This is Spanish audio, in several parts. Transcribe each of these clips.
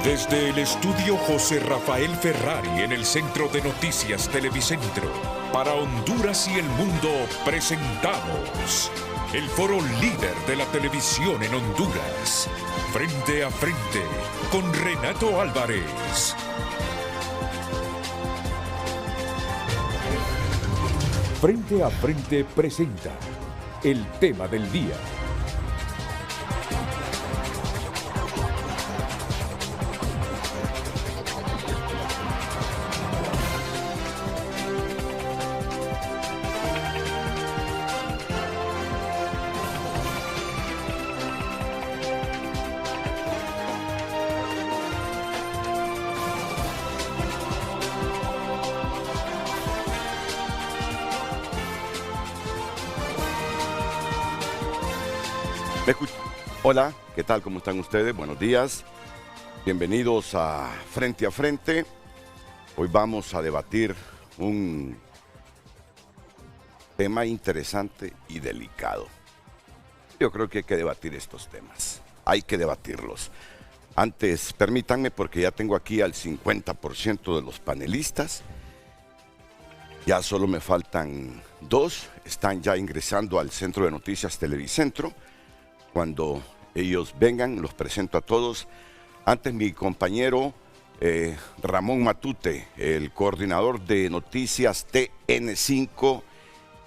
Desde el estudio José Rafael Ferrari en el Centro de Noticias Televicentro, para Honduras y el mundo presentamos el foro líder de la televisión en Honduras. Frente a frente con Renato Álvarez. Frente a frente presenta el tema del día. Hola, ¿qué tal? ¿Cómo están ustedes? Buenos días. Bienvenidos a Frente. Hoy vamos a debatir un tema interesante y delicado. Yo creo que hay que debatir estos temas. Hay que debatirlos. Antes, permítanme, porque ya tengo aquí al 50% de los panelistas. Ya solo me faltan 2. Están ya ingresando al Centro de Noticias Televicentro. Cuando ellos vengan, los presento a todos. Antes, mi compañero Ramón Matute, el coordinador de noticias TN5,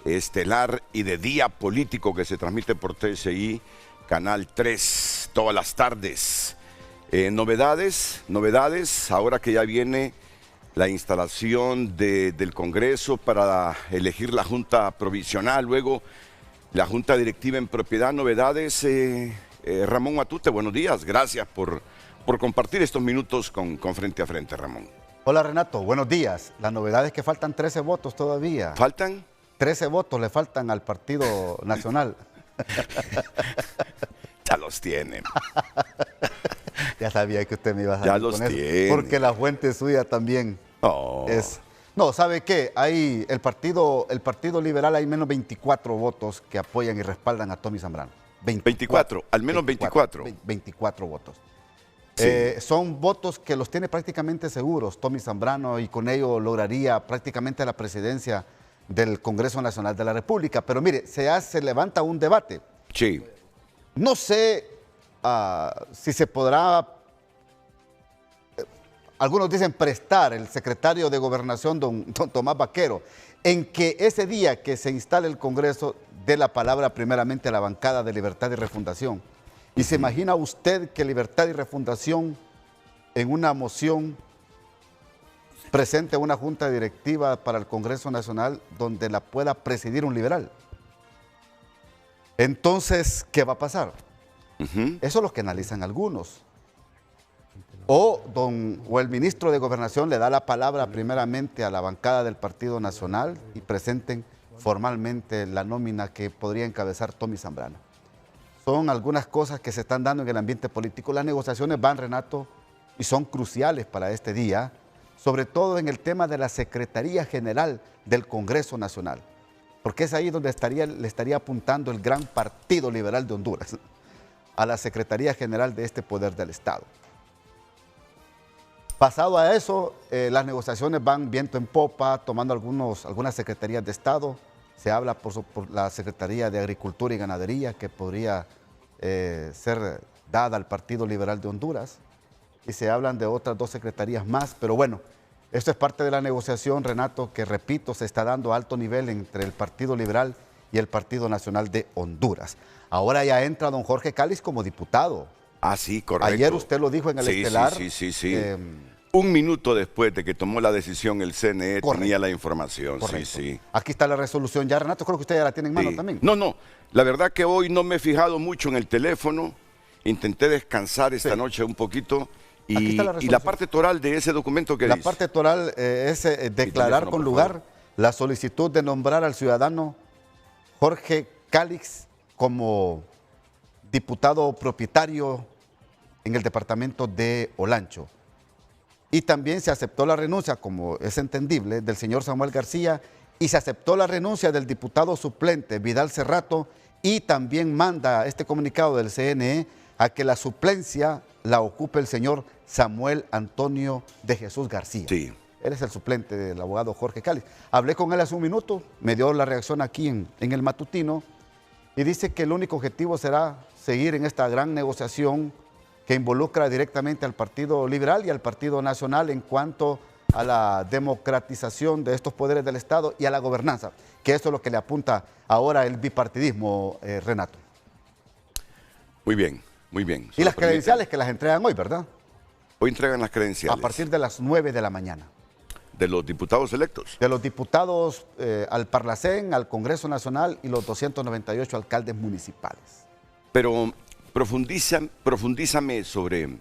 estelar y de día político, que se transmite por TSI, Canal 3, todas las tardes. Novedades, ahora que ya viene la instalación del Congreso para elegir la Junta Provisional, luego la Junta Directiva en propiedad. Novedades, Ramón Matute, buenos días. Gracias por compartir estos minutos con Frente a Frente, Ramón. Hola, Renato, buenos días. La novedad es que faltan 13 votos todavía. ¿Faltan? 13 votos le faltan al Partido Nacional. Ya los tienen. Ya sabía que usted me iba a ya salir los con tiene. eso. Porque la fuente suya también es... No, ¿sabe qué? Hay el partido Liberal, hay menos 24 votos que apoyan y respaldan a Tommy Zambrano. 24, al menos 24. 24 votos. Sí. Son votos que los tiene prácticamente seguros Tommy Zambrano, y con ello lograría prácticamente la presidencia del Congreso Nacional de la República. Pero mire, se levanta un debate. Sí. No sé si se podrá... Algunos dicen prestar el secretario de Gobernación, don Tomás Vaquero, en que ese día que se instale el Congreso dé la palabra primeramente a la bancada de Libertad y Refundación. ¿Y se imagina usted que Libertad y Refundación en una moción presente una junta directiva para el Congreso Nacional donde la pueda presidir un liberal? Entonces, ¿qué va a pasar? Eso es lo que analizan algunos. O el ministro de Gobernación le da la palabra primeramente a la bancada del Partido Nacional y presenten formalmente la nómina que podría encabezar Tommy Zambrano. Son algunas cosas que se están dando en el ambiente político. Las negociaciones van, Renato, y son cruciales para este día, sobre todo en el tema de la Secretaría General del Congreso Nacional, porque es ahí donde le estaría apuntando el gran Partido Liberal de Honduras, a la Secretaría General de este poder del Estado. Pasado a eso, las negociaciones van viento en popa, tomando algunas secretarías de Estado. Se habla por la Secretaría de Agricultura y Ganadería, que podría ser dada al Partido Liberal de Honduras. Y se hablan de otras 2 secretarías más. Pero bueno, esto es parte de la negociación, Renato, que repito, se está dando a alto nivel entre el Partido Liberal y el Partido Nacional de Honduras. Ahora ya entra don Jorge Cáliz como diputado. Ah, sí, correcto. Ayer usted lo dijo en el estelar. Sí. Un minuto después de que tomó la decisión el CNE, correcto, tenía la información. Correcto. Sí. Aquí está la resolución ya, Renato, creo que usted ya la tiene en mano también. No, la verdad que hoy no me he fijado mucho en el teléfono. Intenté descansar esta noche un poquito. Y la parte toral de ese documento, ¿qué dice? La parte toral es declarar con lugar la solicitud de nombrar al ciudadano Jorge Cáliz como diputado propietario en el departamento de Olancho. Y también se aceptó la renuncia, como es entendible, del señor Samuel García, y se aceptó la renuncia del diputado suplente Vidal Cerrato, y también manda este comunicado del CNE a que la suplencia la ocupe el señor Samuel Antonio de Jesús García. Sí. Él es el suplente del abogado Jorge Cáliz. Hablé con él hace un minuto, me dio la reacción aquí en el matutino y dice que el único objetivo será seguir en esta gran negociación que involucra directamente al Partido Liberal y al Partido Nacional en cuanto a la democratización de estos poderes del Estado y a la gobernanza, que eso es lo que le apunta ahora el bipartidismo, Renato. Muy bien, muy bien. Y las credenciales que las entregan hoy, ¿verdad? Hoy entregan las credenciales. A partir de las 9 de la mañana. De los diputados electos. De los diputados al Parlacén, al Congreso Nacional y los 298 alcaldes municipales. Pero profundízame sobre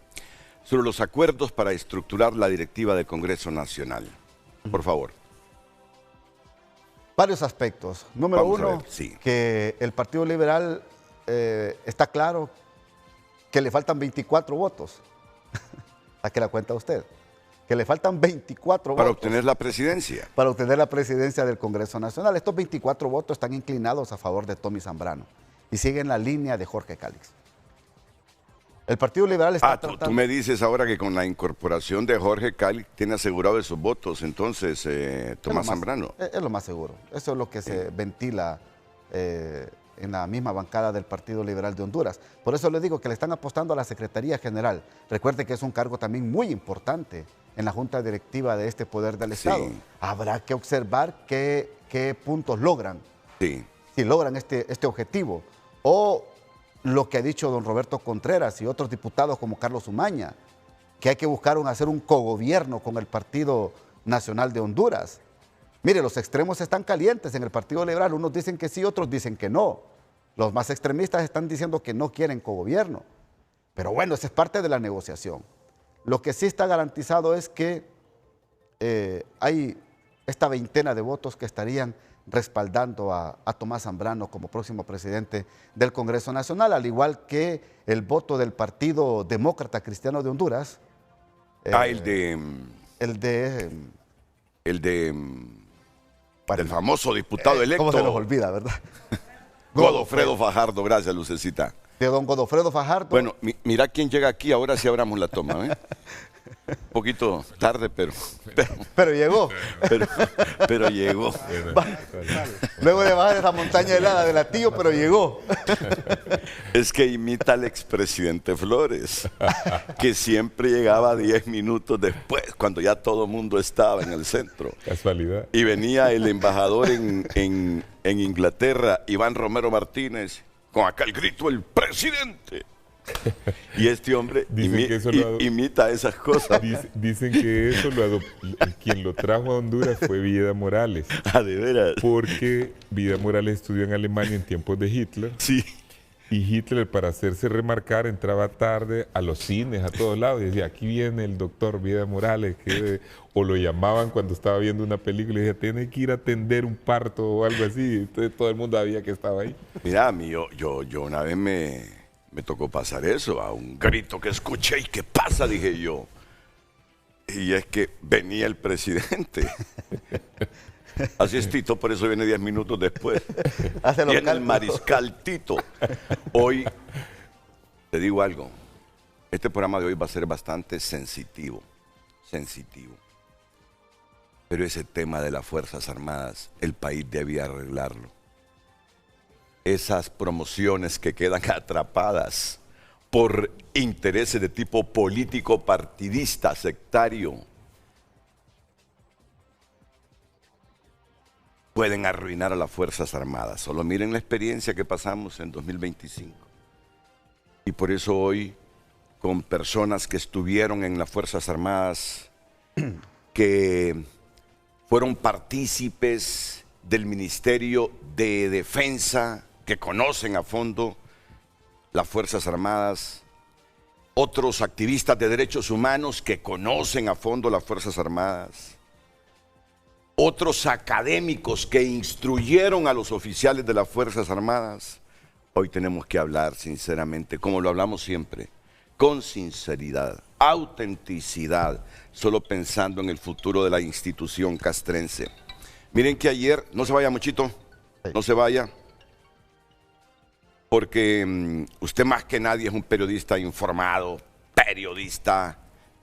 los acuerdos para estructurar la directiva del Congreso Nacional. Por favor. Varios aspectos. Número uno, sí. Que el Partido Liberal está claro que le faltan 24 votos. ¿A qué la cuenta usted? Que le faltan 24 votos. Para obtener la presidencia. Para obtener la presidencia del Congreso Nacional. Estos 24 votos están inclinados a favor de Tommy Zambrano y siguen la línea de Jorge Cáliz. El Partido Liberal está tratando... Tú me dices ahora que con la incorporación de Jorge Cáliz tiene asegurado esos votos, entonces, Tomás Zambrano. Es lo más seguro. Eso es lo que se ventila en la misma bancada del Partido Liberal de Honduras. Por eso le digo que le están apostando a la Secretaría General. Recuerde que es un cargo también muy importante en la Junta Directiva de este Poder del Estado. Sí. Habrá que observar qué puntos logran. Sí. Si logran este objetivo. O lo que ha dicho don Roberto Contreras y otros diputados como Carlos Umaña, que hay que buscar hacer un cogobierno con el Partido Nacional de Honduras. Mire, los extremos están calientes en el Partido Liberal. Unos dicen que sí, otros dicen que no. Los más extremistas están diciendo que no quieren cogobierno. Pero bueno, esa es parte de la negociación. Lo que sí está garantizado es que hay esta veintena de votos que estarían respaldando a Tomás Zambrano como próximo presidente del Congreso Nacional, al igual que el voto del Partido Demócrata Cristiano de Honduras. Del famoso diputado electo. ¿Cómo se nos olvida, verdad? Godofredo Fajardo, gracias, Lucecita. De don Godofredo Fajardo. Bueno, mira quién llega aquí, ahora sí abramos la toma, ¿eh? Un poquito tarde, pero llegó. Pero llegó. Luego de bajar esa montaña helada del Latillo, pero llegó. Es que imita al expresidente Flores, que siempre llegaba 10 minutos después, cuando ya todo el mundo estaba en el centro. Casualidad. Y venía el embajador en Inglaterra, Iván Romero Martínez, con acá el grito, el presidente. Y este hombre imita esas cosas. Dicen que eso quien lo trajo a Honduras fue Vida Morales. Ah, ¿de veras? Porque Vida Morales estudió en Alemania en tiempos de Hitler. Sí. Y Hitler, para hacerse remarcar, entraba tarde a los cines, a todos lados, y decía, aquí viene el doctor Vida Morales, o lo llamaban cuando estaba viendo una película y decía, tiene que ir a atender un parto o algo así. Entonces todo el mundo sabía que estaba ahí. Mira, yo una vez me tocó pasar eso, a un grito que escuché, ¿y qué pasa? Dije yo. Y es que venía el presidente. Así es Tito, por eso viene 10 minutos después. Viene el mariscal Tito. Hoy, te digo algo, este programa de hoy va a ser bastante sensitivo. Pero ese tema de las Fuerzas Armadas, el país debía arreglarlo. Esas promociones que quedan atrapadas por intereses de tipo político, partidista, sectario, pueden arruinar a las Fuerzas Armadas. Solo miren la experiencia que pasamos en 2025. Y por eso hoy, con personas que estuvieron en las Fuerzas Armadas, que fueron partícipes del Ministerio de Defensa, que conocen a fondo las Fuerzas Armadas, otros activistas de derechos humanos que conocen a fondo las Fuerzas Armadas, otros académicos que instruyeron a los oficiales de las Fuerzas Armadas. Hoy tenemos que hablar sinceramente, como lo hablamos siempre, con sinceridad, autenticidad, solo pensando en el futuro de la institución castrense. Miren que ayer, no se vaya Muchito, no se vaya, porque usted más que nadie es un periodista informado, periodista,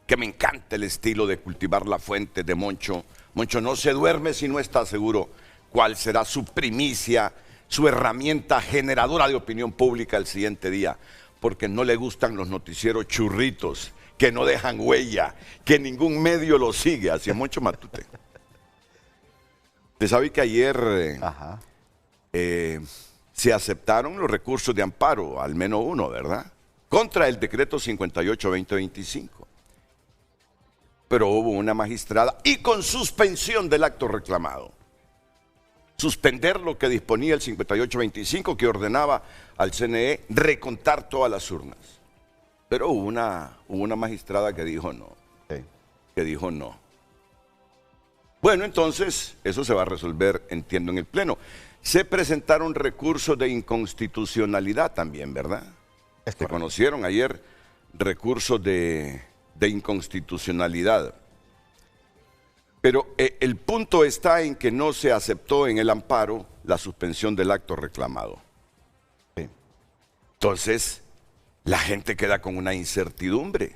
que me encanta el estilo de cultivar la fuente de Moncho. Moncho no se duerme si no está seguro cuál será su primicia, su herramienta generadora de opinión pública el siguiente día, porque no le gustan los noticieros churritos, que no dejan huella, que ningún medio lo sigue. Así es Moncho Matute. Usted sabe que ayer se aceptaron los recursos de amparo, al menos uno, ¿verdad? Contra el decreto 58-2025. Pero hubo una magistrada y con suspensión del acto reclamado. Suspender lo que disponía el 58-25 que ordenaba al CNE recontar todas las urnas. Pero hubo una magistrada que dijo no. Sí. Que dijo no. Bueno, entonces eso se va a resolver, entiendo, en el Pleno. Se presentaron recursos de inconstitucionalidad también, ¿verdad? Se conocieron ayer recursos de inconstitucionalidad. Pero el punto está en que no se aceptó en el amparo la suspensión del acto reclamado. Sí. Entonces, la gente queda con una incertidumbre.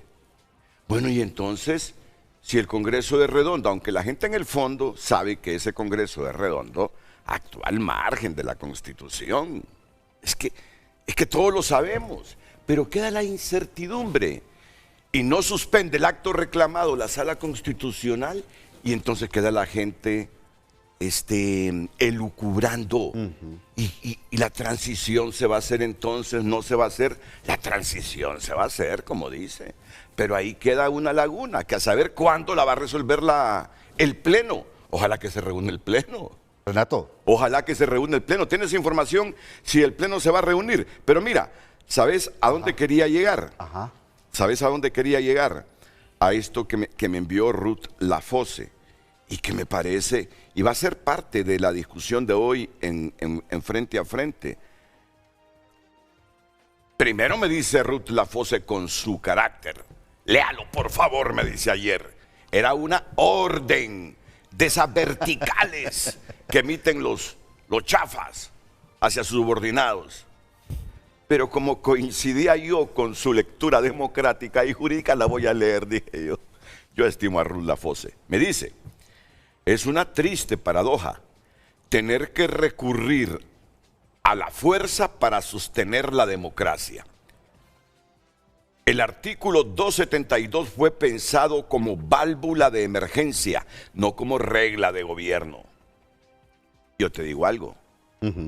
Bueno, y entonces, si el Congreso es redondo, aunque la gente en el fondo sabe que ese Congreso es redondo, actúa al margen de la Constitución. Es que todos lo sabemos, pero queda la incertidumbre. Y no suspende el acto reclamado la Sala Constitucional, y entonces queda la gente elucubrando. Y la transición se va a hacer entonces, no se va a hacer. La transición se va a hacer, como dice. Pero ahí queda una laguna, que a saber cuándo la va a resolver el Pleno. Ojalá que se reúne el Pleno. Renato. Ojalá que se reúne el Pleno. ¿Tienes información si el Pleno se va a reunir? Pero mira, ¿sabes a dónde quería llegar? ¿Sabes a dónde quería llegar? A esto que me envió Ruth Lafose y que me parece, y va a ser parte de la discusión de hoy en Frente a Frente. Primero me dice Ruth Lafose con su carácter. Léalo, por favor, me dice ayer. Era una orden de esas verticales que emiten los chafas hacia sus subordinados. Pero como coincidía yo con su lectura democrática y jurídica, la voy a leer, dije yo. Yo estimo a Ruth Lafose. Me dice, es una triste paradoja tener que recurrir a la fuerza para sostener la democracia. El artículo 272 fue pensado como válvula de emergencia, no como regla de gobierno. Yo te digo algo.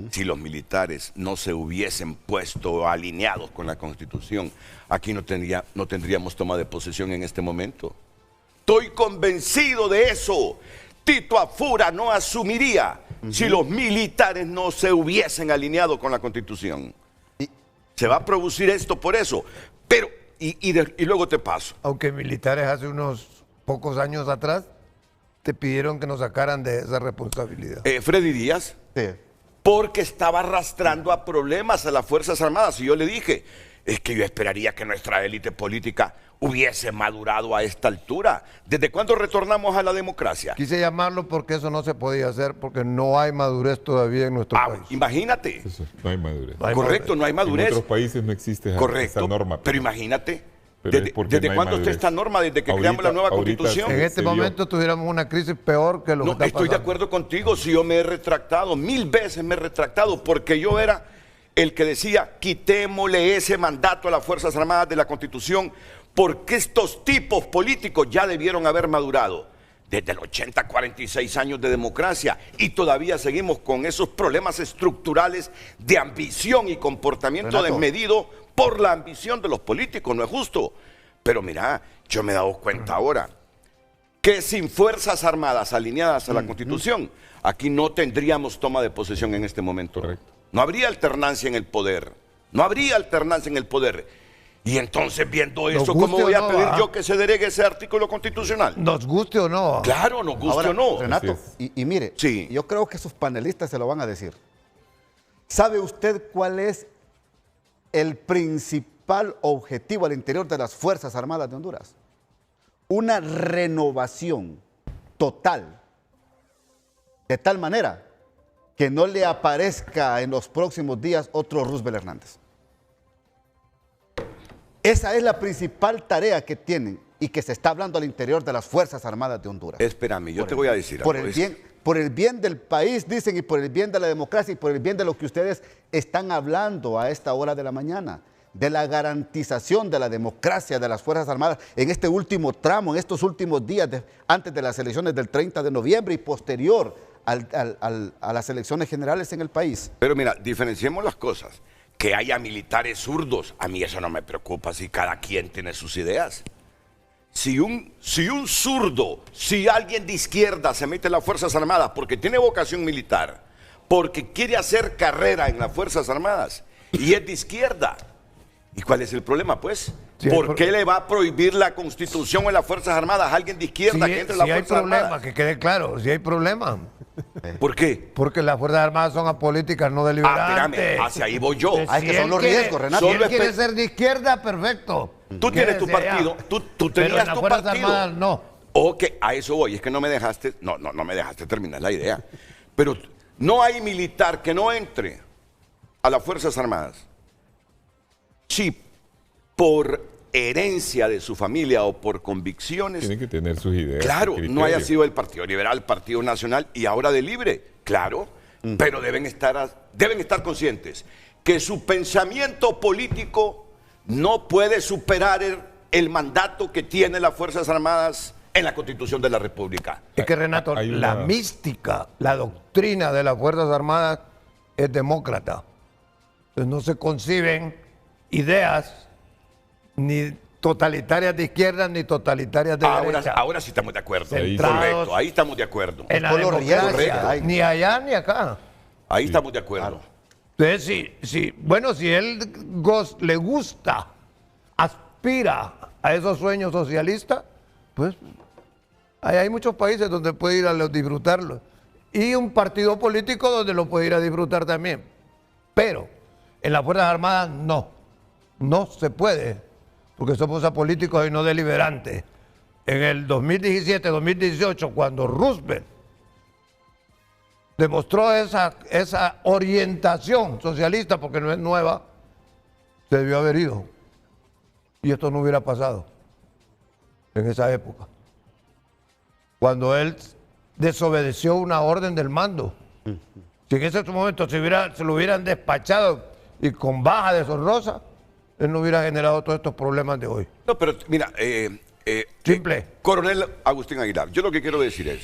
Si los militares no se hubiesen puesto alineados con la Constitución, aquí no tendríamos toma de posesión en este momento. Estoy convencido de eso. Tito Afura no asumiría si los militares no se hubiesen alineado con la Constitución. Se va a producir esto por eso. Pero, y luego te paso. Aunque militares hace unos pocos años atrás te pidieron que nos sacaran de esa responsabilidad. Freddy Díaz. Sí. Porque estaba arrastrando a problemas a las Fuerzas Armadas. Y yo le dije, es que yo esperaría que nuestra élite política hubiese madurado a esta altura. ¿Desde cuándo retornamos a la democracia? Quise llamarlo porque eso no se podía hacer, porque no hay madurez todavía en nuestro país. Imagínate. Eso, no hay madurez. Correcto, no hay madurez. En otros países no existe esa norma. Pero imagínate. ¿Desde cuándo está esta norma? Desde que creamos la nueva Constitución. En este momento tuviéramos una crisis peor que lo que está pasando. Estoy de acuerdo contigo. Si yo me he retractado, 1000 veces me he retractado, porque yo era el que decía, quitémosle ese mandato a las Fuerzas Armadas de la Constitución, porque estos tipos políticos ya debieron haber madurado. Desde el 80, 46 años de democracia, y todavía seguimos con esos problemas estructurales de ambición y comportamiento desmedido por la ambición de los políticos. No es justo. Pero mira, yo me he dado cuenta ahora que sin Fuerzas Armadas alineadas a la Constitución, aquí no tendríamos toma de posesión en este momento. Correcto. No habría alternancia en el poder. No habría alternancia en el poder. Y entonces, viendo eso, ¿cómo voy a pedir yo que se derogue ese artículo constitucional? Nos guste o no. Claro, nos guste o no. Renato, y mire, sí, yo creo que sus panelistas se lo van a decir. ¿Sabe usted cuál es el principal objetivo al interior de las Fuerzas Armadas de Honduras? Una renovación total, de tal manera que no le aparezca en los próximos días otro Roosevelt Hernández. Esa es la principal tarea que tienen y que se está hablando al interior de las Fuerzas Armadas de Honduras. Espérame, yo te voy a decir por algo. Por el bien del país, dicen, y por el bien de la democracia y por el bien de lo que ustedes están hablando a esta hora de la mañana, de la garantización de la democracia de las Fuerzas Armadas en este último tramo, en estos últimos días antes de las elecciones del 30 de noviembre y posterior a las elecciones generales en el país. Pero mira, diferenciemos las cosas. Que haya militares zurdos, a mí eso no me preocupa si cada quien tiene sus ideas. Si un zurdo, si alguien de izquierda se mete en las Fuerzas Armadas porque tiene vocación militar, porque quiere hacer carrera en las Fuerzas Armadas y es de izquierda, ¿y cuál es el problema, pues? Sí, ¿Por qué le va a prohibir la Constitución en las Fuerzas Armadas a alguien de izquierda que entre en las Fuerzas Armadas? Si hay problema, que quede claro, si hay problema. ¿Por qué? Porque las Fuerzas Armadas son apolíticas, no deliberantes. Espérame, hacia ahí voy yo. Ay, que son los riesgos, Renato. Si él quiere ser de izquierda, perfecto. Tú tienes tu Quédese partido, allá. tú Pero tenías en las tu Fuerzas partido. Armadas no. Ok, a eso voy, es que no me dejaste terminar la idea. Pero no hay militar que no entre a las Fuerzas Armadas si por herencia de su familia o por convicciones, Tienen que tener sus ideas. claro, sus no haya criterios. sido el Partido Liberal, Partido Nacional y ahora de Libre, claro, pero deben estar conscientes que su pensamiento político no puede superar el mandato que tienen las Fuerzas Armadas en la Constitución de la República. Es que, Renato, Hay la una- mística, la doctrina de las Fuerzas Armadas es demócrata. Entonces no se conciben ideas ni totalitarias de izquierda ni totalitarias de derecha. Ahora sí estamos de acuerdo. Centrados Correcto, ahí estamos de acuerdo. En la Por los riesgos democracia, que hay. ni allá ni acá. Ahí estamos de acuerdo. Entonces, si él le gusta, aspira a esos sueños socialistas, pues hay muchos países donde puede ir a disfrutarlo. Y un partido político donde lo puede ir a disfrutar también. Pero en las Fuerzas Armadas no se puede, porque somos apolíticos y no deliberantes. En el 2017-2018, cuando Roosevelt demostró esa orientación socialista, porque no es nueva, se debió haber ido. Y esto no hubiera pasado en esa época. Cuando él desobedeció una orden del mando. Si en ese momento se lo hubieran despachado y con baja deshonrosa, él no hubiera generado todos estos problemas de hoy. No, pero mira, Simple. Coronel Agustín Aguilar, yo lo que quiero decir es,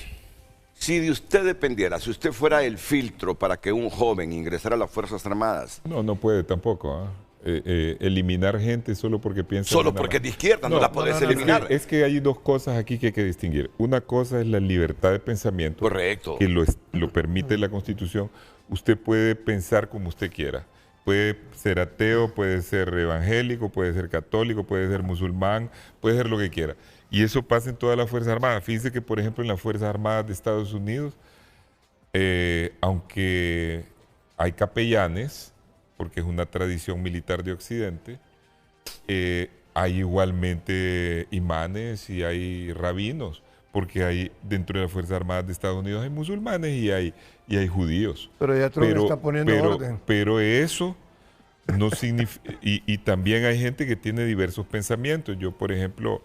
si de usted dependiera, si usted fuera el filtro para que un joven ingresara a las Fuerzas Armadas, No puede tampoco. ¿Ah? Eliminar gente solo porque piensa... solo de una porque es de manera. izquierda, no la podés eliminar. Es que hay dos cosas aquí que hay que distinguir. Una cosa es la libertad de pensamiento. Correcto. Que lo permite la Constitución. Usted puede pensar como usted quiera. Puede ser ateo, puede ser evangélico, puede ser católico, puede ser musulmán, puede ser lo que quiera. Y eso pasa en todas las Fuerzas Armadas. Fíjense que, por ejemplo, en las Fuerzas Armadas de Estados Unidos, aunque hay capellanes, porque es una tradición militar de Occidente, hay igualmente imanes y hay rabinos, porque hay dentro de las Fuerzas Armadas de Estados Unidos hay musulmanes y hay judíos. Pero ya Trump está poniendo orden. Pero eso no significa... Y también hay gente que tiene diversos pensamientos. Yo, por ejemplo,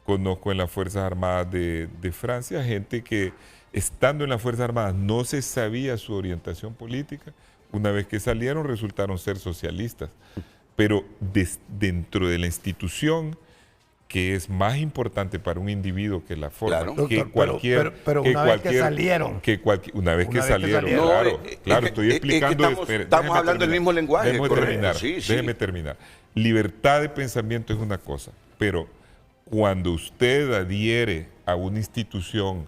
conozco en las Fuerzas Armadas de Francia gente que, estando en las Fuerzas Armadas, no se sabía su orientación política. Una vez que salieron, resultaron ser socialistas. Pero dentro de la institución, que es más importante para un individuo que la forma, Claro. que Doctor, cualquier... pero una vez que salieron. Una vez que Una vez que salieron, salieron. claro. No, Claro, es estoy que explicando... estamos déjeme hablando el terminar. mismo lenguaje, Déjeme correcto. terminar. Sí, sí. Déjeme terminar. Libertad de pensamiento es una cosa, pero cuando usted adhiere a una institución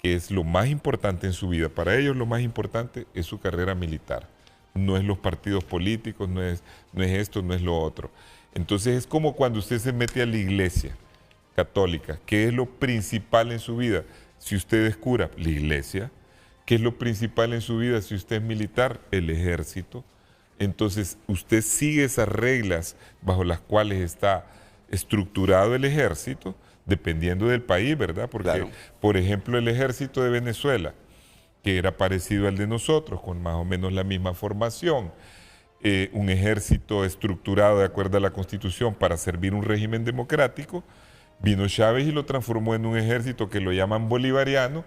que es lo más importante en su vida, para ellos lo más importante es su carrera militar. No es los partidos políticos, no es esto, no es lo otro. Entonces es como cuando usted se mete a la iglesia católica. ¿Qué es lo principal en su vida? Si usted es cura, la iglesia. ¿Qué es lo principal en su vida? Si usted es militar, el ejército. Entonces usted sigue esas reglas bajo las cuales está estructurado el ejército, dependiendo del país, ¿verdad? Porque, Claro. por ejemplo, el ejército de Venezuela, que era parecido al de nosotros, con más o menos la misma formación, un ejército estructurado de acuerdo a la Constitución para servir un régimen democrático. Vino Chávez y lo transformó en un ejército que lo llaman bolivariano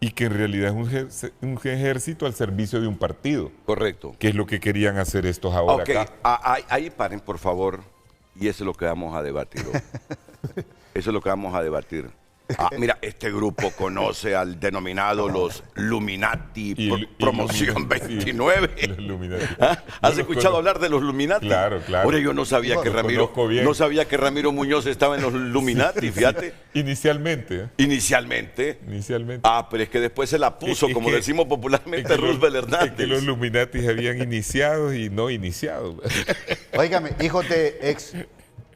y que en realidad es un ejército al servicio de un partido. Correcto. Que es lo que querían hacer estos ahora Ok, acá. ahí paren, por favor, y eso es lo que vamos a debatir hoy. Eso es lo que vamos a debatir. Mira, este grupo conoce al denominado los Luminati Promoción 29. Los Illuminati. ¿Has Yo escuchado los hablar de los Luminati? Claro, claro. Ahora yo no sabía Los conozco bien. no sabía que Ramiro Muñoz estaba en los Luminati, fíjate. Inicialmente. Inicialmente. Inicialmente. Pero es que después se la puso, Es como que- decimos popularmente, Es que Roosevelt Es Hernández. que los Illuminati habían iniciado y no iniciado. Óigame, hijos de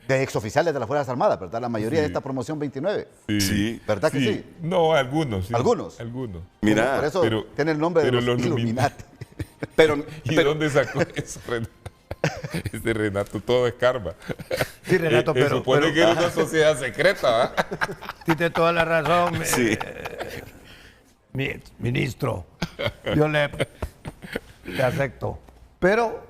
exoficiales de las Fuerzas Armadas, ¿verdad? La mayoría de esta promoción 29. Sí. ¿Verdad que sí? No, algunos. Sí. ¿Algunos? Algunos. Mira, Por eso pero- tiene el nombre de pero los los Illuminati. pero, ¿Y pero- dónde sacó eso, Renato? Ese Renato todo es karma. Sí, Renato, pero- supone pero- que era una sociedad secreta, ¿va? Tiene toda la razón, Sí. ministro. Yo le acepto. Pero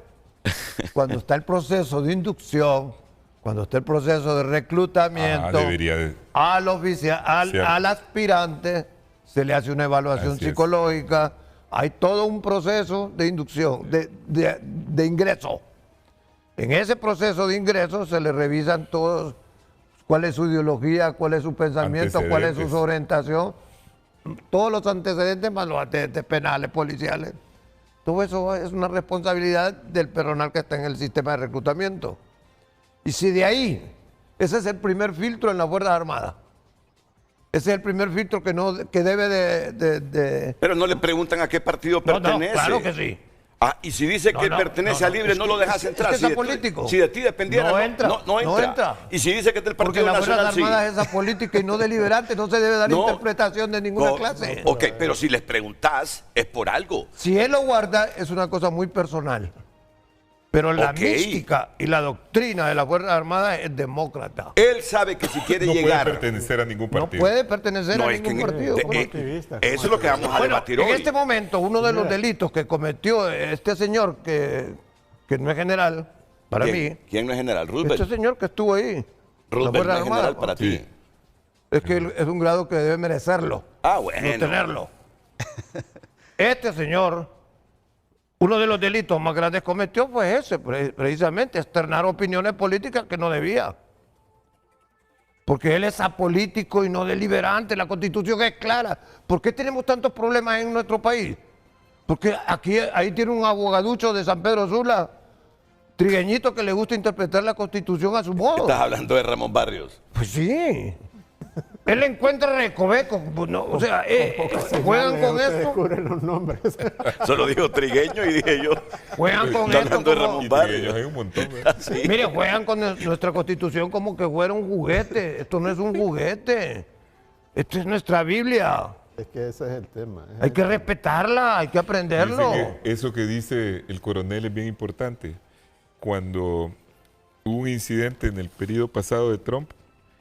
cuando está el proceso de inducción, cuando está el proceso de reclutamiento, debería de... al oficial, Cierto. al aspirante, se le hace una evaluación Así es. psicológica. Hay todo un proceso de inducción, de ingreso. En ese proceso de ingreso se le revisan todos cuál es su ideología, cuál es su pensamiento, cuál es Antecedentes. su orientación, todos los antecedentes más los antecedentes penales, policiales. Todo eso es una responsabilidad del personal que está en el sistema de reclutamiento. Y si de ahí, ese es el primer filtro en las Fuerzas Armadas. Ese es el primer filtro que debe de... pero no le preguntan a qué partido No, pertenece. claro que sí. Y si dice No, que no, pertenece no, a Libre, es no que- lo dejas es que- entrar. es que es político. Si de ti dependiera, No entra, no no entra. Y si dice que es del Porque Partido la Nacional, Fuerzas sí. Armadas es apolítica y no deliberante, no se debe dar No. interpretación de ninguna clase. Ok, pero si les preguntas, es por algo. Si él lo guarda, es una cosa muy personal. Pero la Ok. mística y la doctrina de las Fuerzas Armadas es demócrata. Él sabe que si quiere No puede llegar... pertenecer a ningún No partido. puede pertenecer No, a es que ningún partido. eso es lo que vamos a Bueno, debatir en hoy. este momento, uno de los delitos que cometió este señor, que no es general, para mí, ¿Quién no es general? Roosevelt. este señor que estuvo ahí, las Roosevelt Fuerzas no es general Armadas, para ti. Sí. es que él es un grado que debe merecerlo, Bueno. no tenerlo. Este señor, uno de los delitos más grandes que cometió fue ese, precisamente, externar opiniones políticas que no debía. Porque él es apolítico y no deliberante, la Constitución es clara. ¿Por qué tenemos tantos problemas en nuestro país? Porque ahí tiene un abogaducho de San Pedro Sula, trigueñito, que le gusta interpretar la Constitución a su modo. Estás hablando de Ramón Barrios. Pues sí. Él encuentra recovecos, pues no, o sea, juegan con esto, Descubren los nombres. Solo dijo trigueño y dije yo. juegan con Está esto hablando de como- Ramón Y Barrios. ellos hay un montón. ¿verdad? Sí. Mire, juegan con nuestra Constitución como que fuera un juguete. Esto no es un juguete. Esto es nuestra Biblia. Es que ese es el tema. Hay que respetarla, hay que aprenderlo. Dice que eso que dice el coronel es bien importante. Cuando hubo un incidente en el periodo pasado de Trump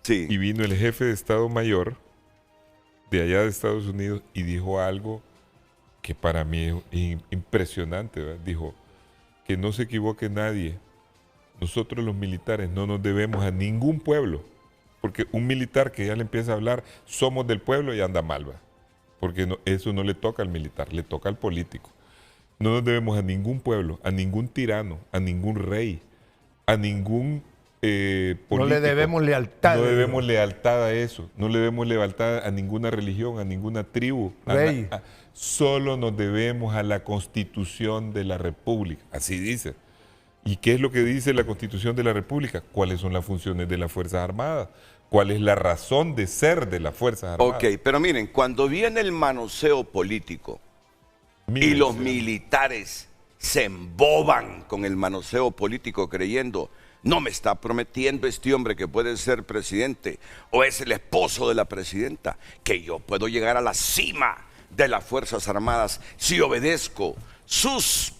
Sí. y vino el jefe de Estado Mayor de allá de Estados Unidos y dijo algo que para mí es impresionante, ¿verdad? Dijo que no se equivoque nadie. Nosotros los militares no nos debemos a ningún pueblo, porque un militar que ya le empieza a hablar, somos del pueblo y anda mal, ¿verdad? Porque eso no le toca al militar, le toca al político. No nos debemos a ningún pueblo, a ningún tirano, a ningún rey, a ningún político. No le debemos lealtad. No debemos lealtad a eso, no le debemos lealtad a ninguna religión, a ninguna tribu. Rey. Solo nos debemos a la Constitución de la República, así dice. ¿Y qué es lo que dice la Constitución de la República? ¿Cuáles son las funciones de las Fuerzas Armadas? ¿Cuál es la razón de ser de las Fuerzas Armadas? Ok, pero miren, cuando viene el manoseo político y Miren, los militares se emboban con el manoseo político creyendo, no me está prometiendo este hombre que puede ser presidente o es el esposo de la presidenta, que yo puedo llegar a la cima de las Fuerzas Armadas si obedezco sus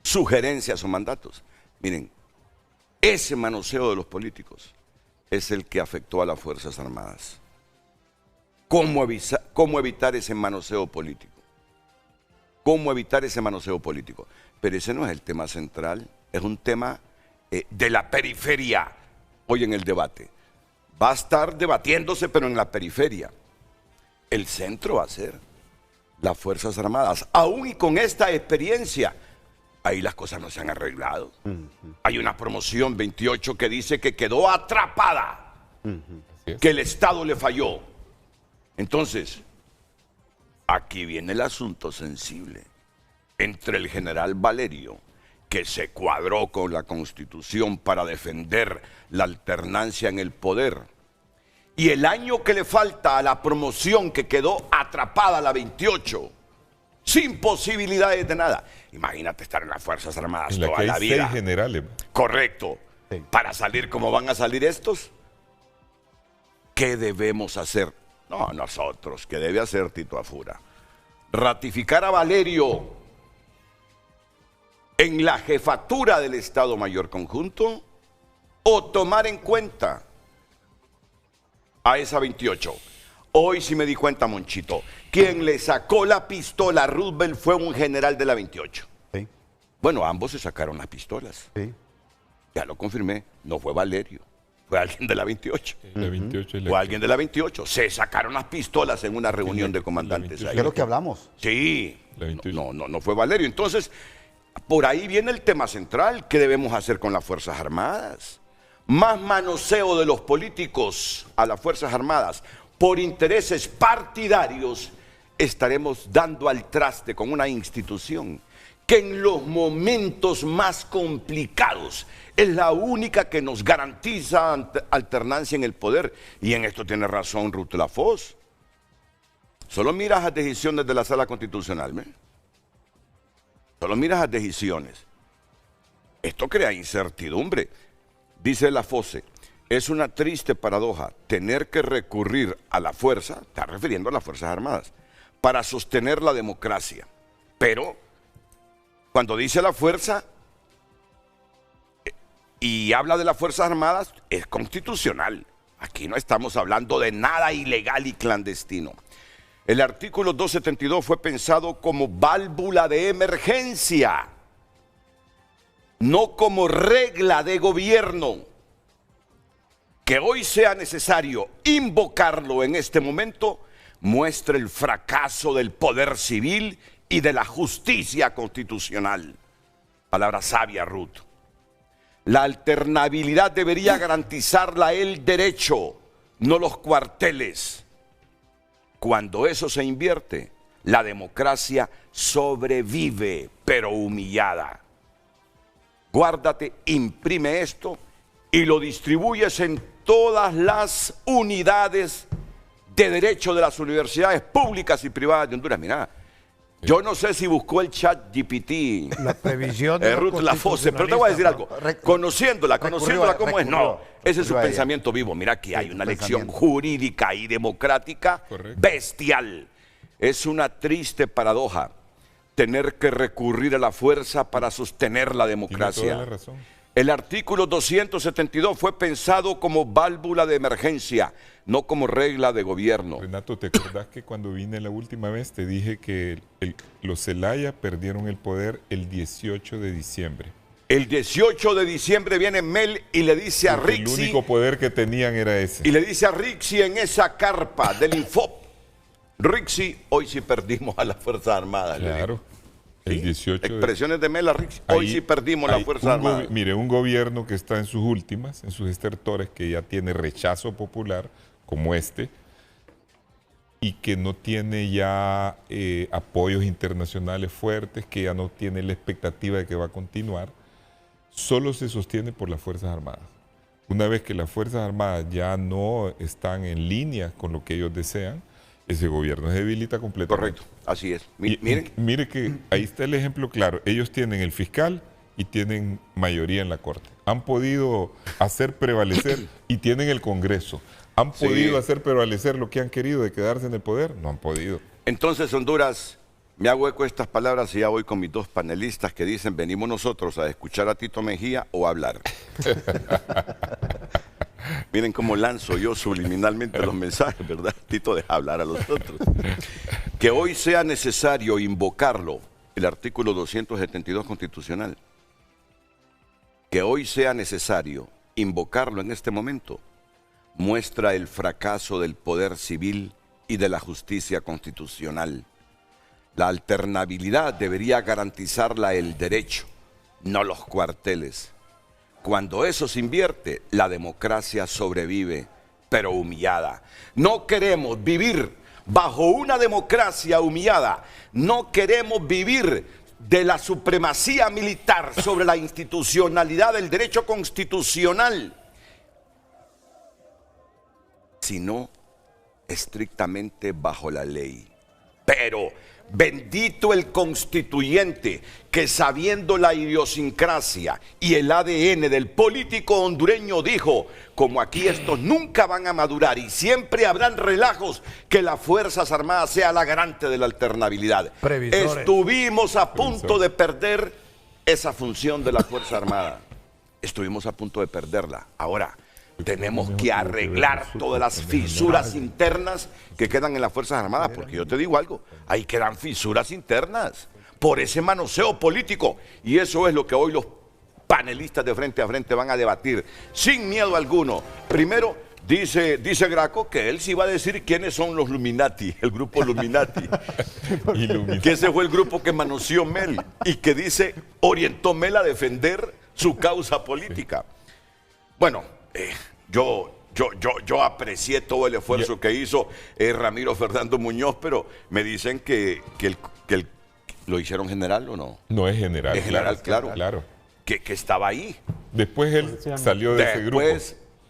sugerencias o mandatos. Miren, ese manoseo de los políticos es el que afectó a las Fuerzas Armadas. ¿Cómo evitar ese manoseo político? ¿Cómo evitar ese manoseo político? pero ese no es el tema central, es un tema de la periferia hoy en el debate. Va a estar debatiéndose, pero en la periferia. El centro va a ser las Fuerzas Armadas. Aún y con esta experiencia, ahí las cosas no se han arreglado. Hay una promoción 28 que dice que quedó atrapada, que el Estado le falló. Entonces, aquí viene el asunto sensible entre el general Valerio, que se cuadró con la Constitución para defender la alternancia en el poder, y el año que le falta a la promoción que quedó atrapada, la 28, sin posibilidades de nada. Imagínate estar en las Fuerzas Armadas En la toda que hay la vida. 6 generales. Correcto. Sí. Para salir como van a salir estos, ¿qué debemos hacer? No, nosotros, ¿qué debe hacer Tito Afura? Ratificar a Valerio en la jefatura del Estado Mayor Conjunto o tomar en cuenta a esa 28. Hoy sí me di cuenta, Monchito, quien le sacó la pistola a Roosevelt fue un general de la 28. Sí, Bueno, ambos se sacaron las pistolas. sí. Ya lo confirmé, no fue Valerio, fue alguien de la 28. La 28 es la Fue que- alguien de la 28. Se sacaron las pistolas en una reunión de comandantes la ahí. ¿Qué es lo que hablamos? Sí, La 28. no fue Valerio. Entonces, por ahí viene el tema central. ¿Qué debemos hacer con las Fuerzas Armadas? Más manoseo de los políticos a las Fuerzas Armadas por intereses partidarios, estaremos dando al traste con una institución que en los momentos más complicados es la única que nos garantiza alternancia en el poder. Y en esto tiene razón Ruth Lafosse. Solo miras las decisiones de la Sala Constitucional, ¿me? Solo miras las decisiones. Esto crea incertidumbre. Dice Lafosse, es una triste paradoja tener que recurrir a la fuerza, está refiriendo a las Fuerzas Armadas, para sostener la democracia. Pero, cuando dice la fuerza y habla de las Fuerzas Armadas, es constitucional. Aquí no estamos hablando de nada ilegal y clandestino. El artículo 272 fue pensado como válvula de emergencia, no como regla de gobierno. Que hoy sea necesario invocarlo en este momento muestra el fracaso del poder civil y de la justicia constitucional. Palabra sabia, Ruth. La alternabilidad debería garantizarla el derecho, no los cuarteles. Cuando eso se invierte, la democracia sobrevive, pero humillada. Guárdate, imprime esto y lo distribuyes en todas las unidades de derecho de las universidades públicas y privadas de Honduras. Mira, yo no sé si buscó el chat GPT, La previsión de Ruth Lafosse, pero te voy a decir algo. Conociéndola cómo es, no. Ese es su recurrió a ella. pensamiento vivo. Mira que hay Sí, una su lección pensamiento. jurídica y democrática Correcto. bestial. Es una triste paradoja tener que recurrir a la fuerza para sostener la Tiene democracia. toda la razón. El artículo 272 fue pensado como válvula de emergencia, no como regla de gobierno. Renato, ¿te acordás que cuando vine la última vez te dije que los Zelaya perdieron el poder el 18 de diciembre? El 18 de diciembre viene Mel y le dice a Porque el Rixi, único poder que tenían era ese. y le dice a Rixi en esa carpa del Infop, Rixi, hoy sí perdimos a las Fuerzas Armadas. le dijo. Claro. El ¿Sí? 18 de... Expresiones de Mel a Rixi, hoy Ahí- sí perdimos las ahí Fuerzas un Armadas. Mire, un gobierno que está en sus últimas, en sus estertores, que ya tiene rechazo popular, como este, y que no tiene ya apoyos internacionales fuertes, que ya no tiene la expectativa de que va a continuar, solo se sostiene por las Fuerzas Armadas. Una vez que las Fuerzas Armadas ya no están en línea con lo que ellos desean, ese gobierno se debilita completamente. Correcto, así es. Y- Miren, mire que ahí está el ejemplo claro. Ellos tienen el fiscal y tienen mayoría en la Corte. Han podido hacer prevalecer y tienen el Congreso. ¿Han Sí. podido hacer prevalecer lo que han querido de quedarse en el poder? No han podido. entonces Honduras, me hago eco de estas palabras y ya voy con mis dos panelistas que dicen, venimos nosotros a escuchar a Tito Mejía o a hablar. Miren cómo lanzo yo subliminalmente los mensajes, ¿verdad? Tito, deja hablar a los otros. Que hoy sea necesario invocarlo el artículo 272 constitucional. Que hoy sea necesario invocarlo en este momento muestra el fracaso del poder civil y de la justicia constitucional. La alternabilidad debería garantizarla el derecho, no los cuarteles. Cuando eso se invierte, la democracia sobrevive, pero humillada. No queremos vivir bajo una democracia humillada. No queremos vivir de la supremacía militar sobre la institucionalidad del derecho constitucional, sino estrictamente bajo la ley. Pero bendito el constituyente que, sabiendo la idiosincrasia y el ADN del político hondureño, dijo: como aquí estos nunca van a madurar y siempre habrán relajos, que las Fuerzas Armadas sea la garante de la alternabilidad. Previsores. Estuvimos a punto de perder esa función de la Fuerza Armada. Estuvimos a punto de perderla. Ahora tenemos que arreglar todas las fisuras internas que quedan en las Fuerzas Armadas, porque yo te digo algo, ahí quedan fisuras internas por ese manoseo político, y eso es lo que hoy los panelistas de Frente a Frente van a debatir sin miedo alguno. Primero, dice Graco que él sí va a decir quiénes son los Illuminati, el grupo Illuminati, que ese fue el grupo que manoseó Mel y que dice orientó Mel a defender su causa política. Bueno, yo aprecié todo el esfuerzo que hizo Ramiro Fernando Muñoz, pero me dicen que lo hicieron general, ¿o no? No es general. Es general, claro. Que estaba ahí. Después él salió de ese grupo.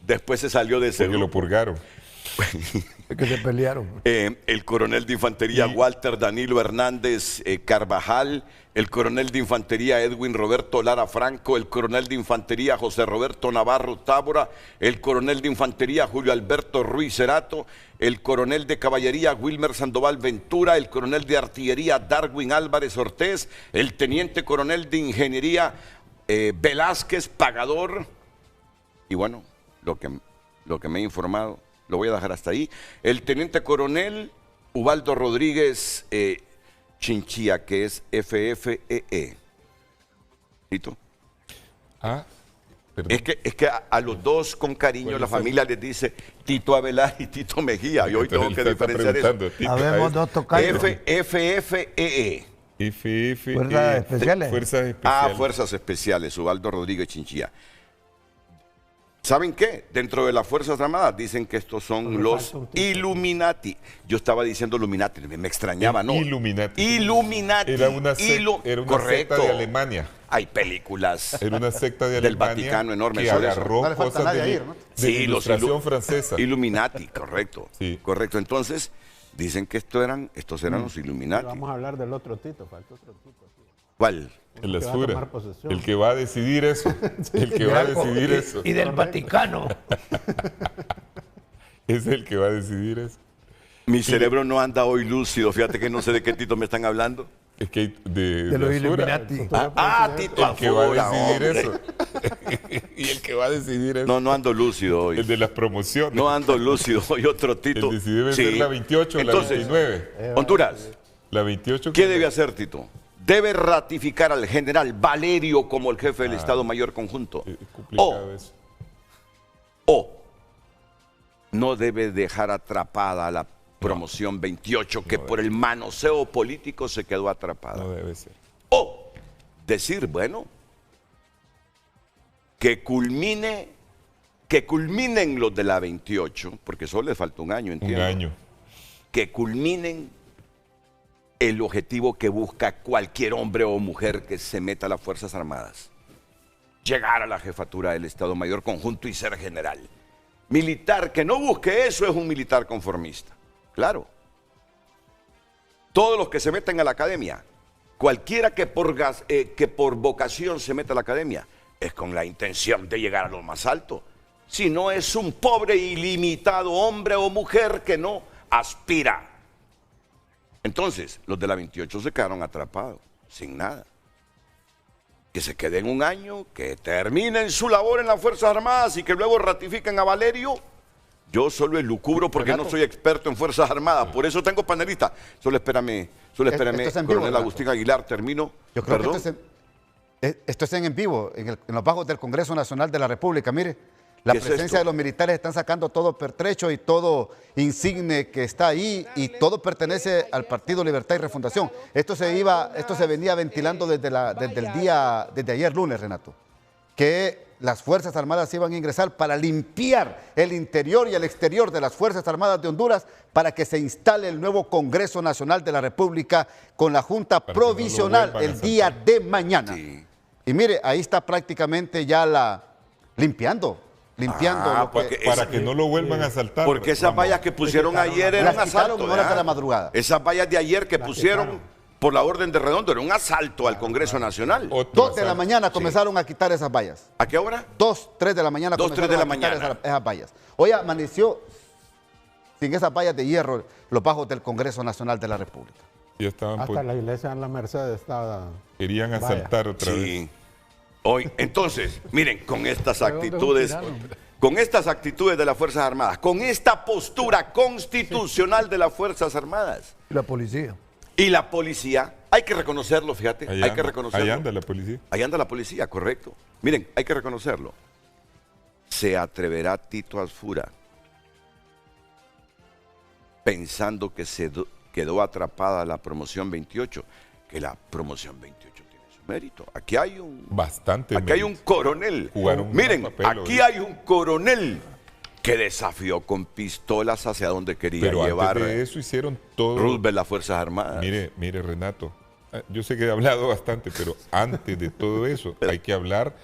Después se salió de ese grupo. Porque lo purgaron. Es que se pelearon. El coronel de infantería Walter Danilo Hernández Carvajal, el coronel de infantería Edwin Roberto Lara Franco, el coronel de infantería José Roberto Navarro Tábora, el coronel de infantería Julio Alberto Ruiz Cerato, el coronel de caballería Wilmer Sandoval Ventura, el coronel de artillería Darwin Álvarez Ortiz, el teniente coronel de ingeniería Velázquez Pagador, y bueno, lo que me he informado, lo voy a dejar hasta ahí. El teniente coronel Ubaldo Rodríguez Chinchilla, que es FFEE. ¿Tito? Ah, perdón. Es que a los dos con cariño la familia les dice Tito Avelar y Tito Mejía. Y hoy tengo que diferenciar eso. Habemos dos tocayos. FFEE. Fuerzas Especiales. Fuerzas Especiales. Fuerzas Especiales, Ubaldo Rodríguez Chinchilla. ¿Saben qué? Dentro de las Fuerzas Armadas dicen que estos son los Illuminati. Yo estaba diciendo Illuminati, me extrañaba, ¿no? Illuminati. Era una secta de Alemania. Hay películas. Era una secta de Alemania del Vaticano enorme. Que agarró no cosas de la ilustración francesa. Illuminati, correcto. Sí. Correcto. Entonces, dicen que estos eran los Illuminati. Vamos a hablar del otro Tito, falta otro Tito. ¿Cuál? El Asura, el que va a decidir eso. El que va a decidir eso. Y del Vaticano. Es el que va a decidir eso. Mi cerebro no anda hoy lúcido. Fíjate que no sé de qué Tito me están hablando. Es que de los Illuminati. Tito el que va a decidir hombre. eso. Y el que va a decidir eso. No ando lúcido hoy. El de las promociones. No ando lúcido hoy, otro Tito. El debe ser la 28 o la 29. Honduras. La 28. ¿Qué debe hacer, Tito? Debe ratificar al general Valerio como el jefe del Estado Mayor Conjunto. Es complicado eso. O no debe dejar atrapada a la promoción 28 que por el manoseo político se quedó atrapada. No debe ser. O decir, bueno, que culminen los de la 28, porque solo les falta un año, entiendo. Un año. Que culminen el objetivo que busca cualquier hombre o mujer que se meta a las Fuerzas Armadas. Llegar a la jefatura del Estado Mayor Conjunto y ser general. Militar que no busque eso es un militar conformista. Claro. Todos los que se meten a la academia, cualquiera que por vocación se meta a la academia, es con la intención de llegar a lo más alto. Si no, es un pobre ilimitado hombre o mujer que no aspira. Entonces, los de la 28 se quedaron atrapados, sin nada. Que se queden un año, que terminen su labor en las Fuerzas Armadas y que luego ratifiquen a Valerio. Yo solo elucubro porque no soy experto en Fuerzas Armadas, por eso tengo panelista. Solo espérame Solo espérame, Esto es en vivo, coronel Renato. Agustín Aguilar, termino. Yo creo Perdón. que esto es en vivo, en los bajos del Congreso Nacional de la República. Mire, la ¿Qué es presencia esto? de los militares están sacando todo pertrecho y todo insigne que está ahí y todo pertenece al Partido Libertad y Refundación. Esto se venía ventilando desde ayer lunes, Renato, que las Fuerzas Armadas iban a ingresar para limpiar el interior y el exterior de las Fuerzas Armadas de Honduras para que se instale el nuevo Congreso Nacional de la República con la Junta Para que no lo Provisional vuelvan a el día de mañana. Sí. Y mire, ahí está prácticamente ya limpiando lo que porque Para que no lo vuelvan a saltar. Porque esas Vamos. vallas que pusieron ayer eran un las quitaron asalto. en horas ¿verdad? de la madrugada. Esas vallas de ayer que pusieron por la orden de Redondo era un asalto al Congreso Nacional. Otro 2 de la asalto. mañana comenzaron a quitar esas vallas. ¿A qué hora? 2, 3 de la mañana 2, 3 de la comenzaron a quitar mañana. esas vallas. Hoy amaneció sin esas vallas de hierro los bajos del Congreso Nacional de la República. Ya estaban Hasta la iglesia en la Merced estaba... querían Vaya. asaltar otra vez. Sí. Hoy, entonces, miren, con estas actitudes de las Fuerzas Armadas, con esta postura constitucional de las Fuerzas Armadas Y la policía. y la policía, hay que reconocerlo, fíjate, Ahí hay anda, que reconocerlo. ahí anda la policía. Ahí anda la policía, correcto. Miren, hay que reconocerlo. ¿Se atreverá Tito Asfura pensando que quedó atrapada la promoción 28? Que la promoción 28 tiene su mérito. Aquí hay un Bastante. Aquí hay un coronel. Jugaron un Miren, gran papel aquí hoy. hay un coronel que desafió con pistolas hacia donde quería Pero llevar antes de eso hicieron todo. Roosevelt las Fuerzas Armadas. Mire, Renato, yo sé que he hablado bastante, pero antes de todo eso hay que hablar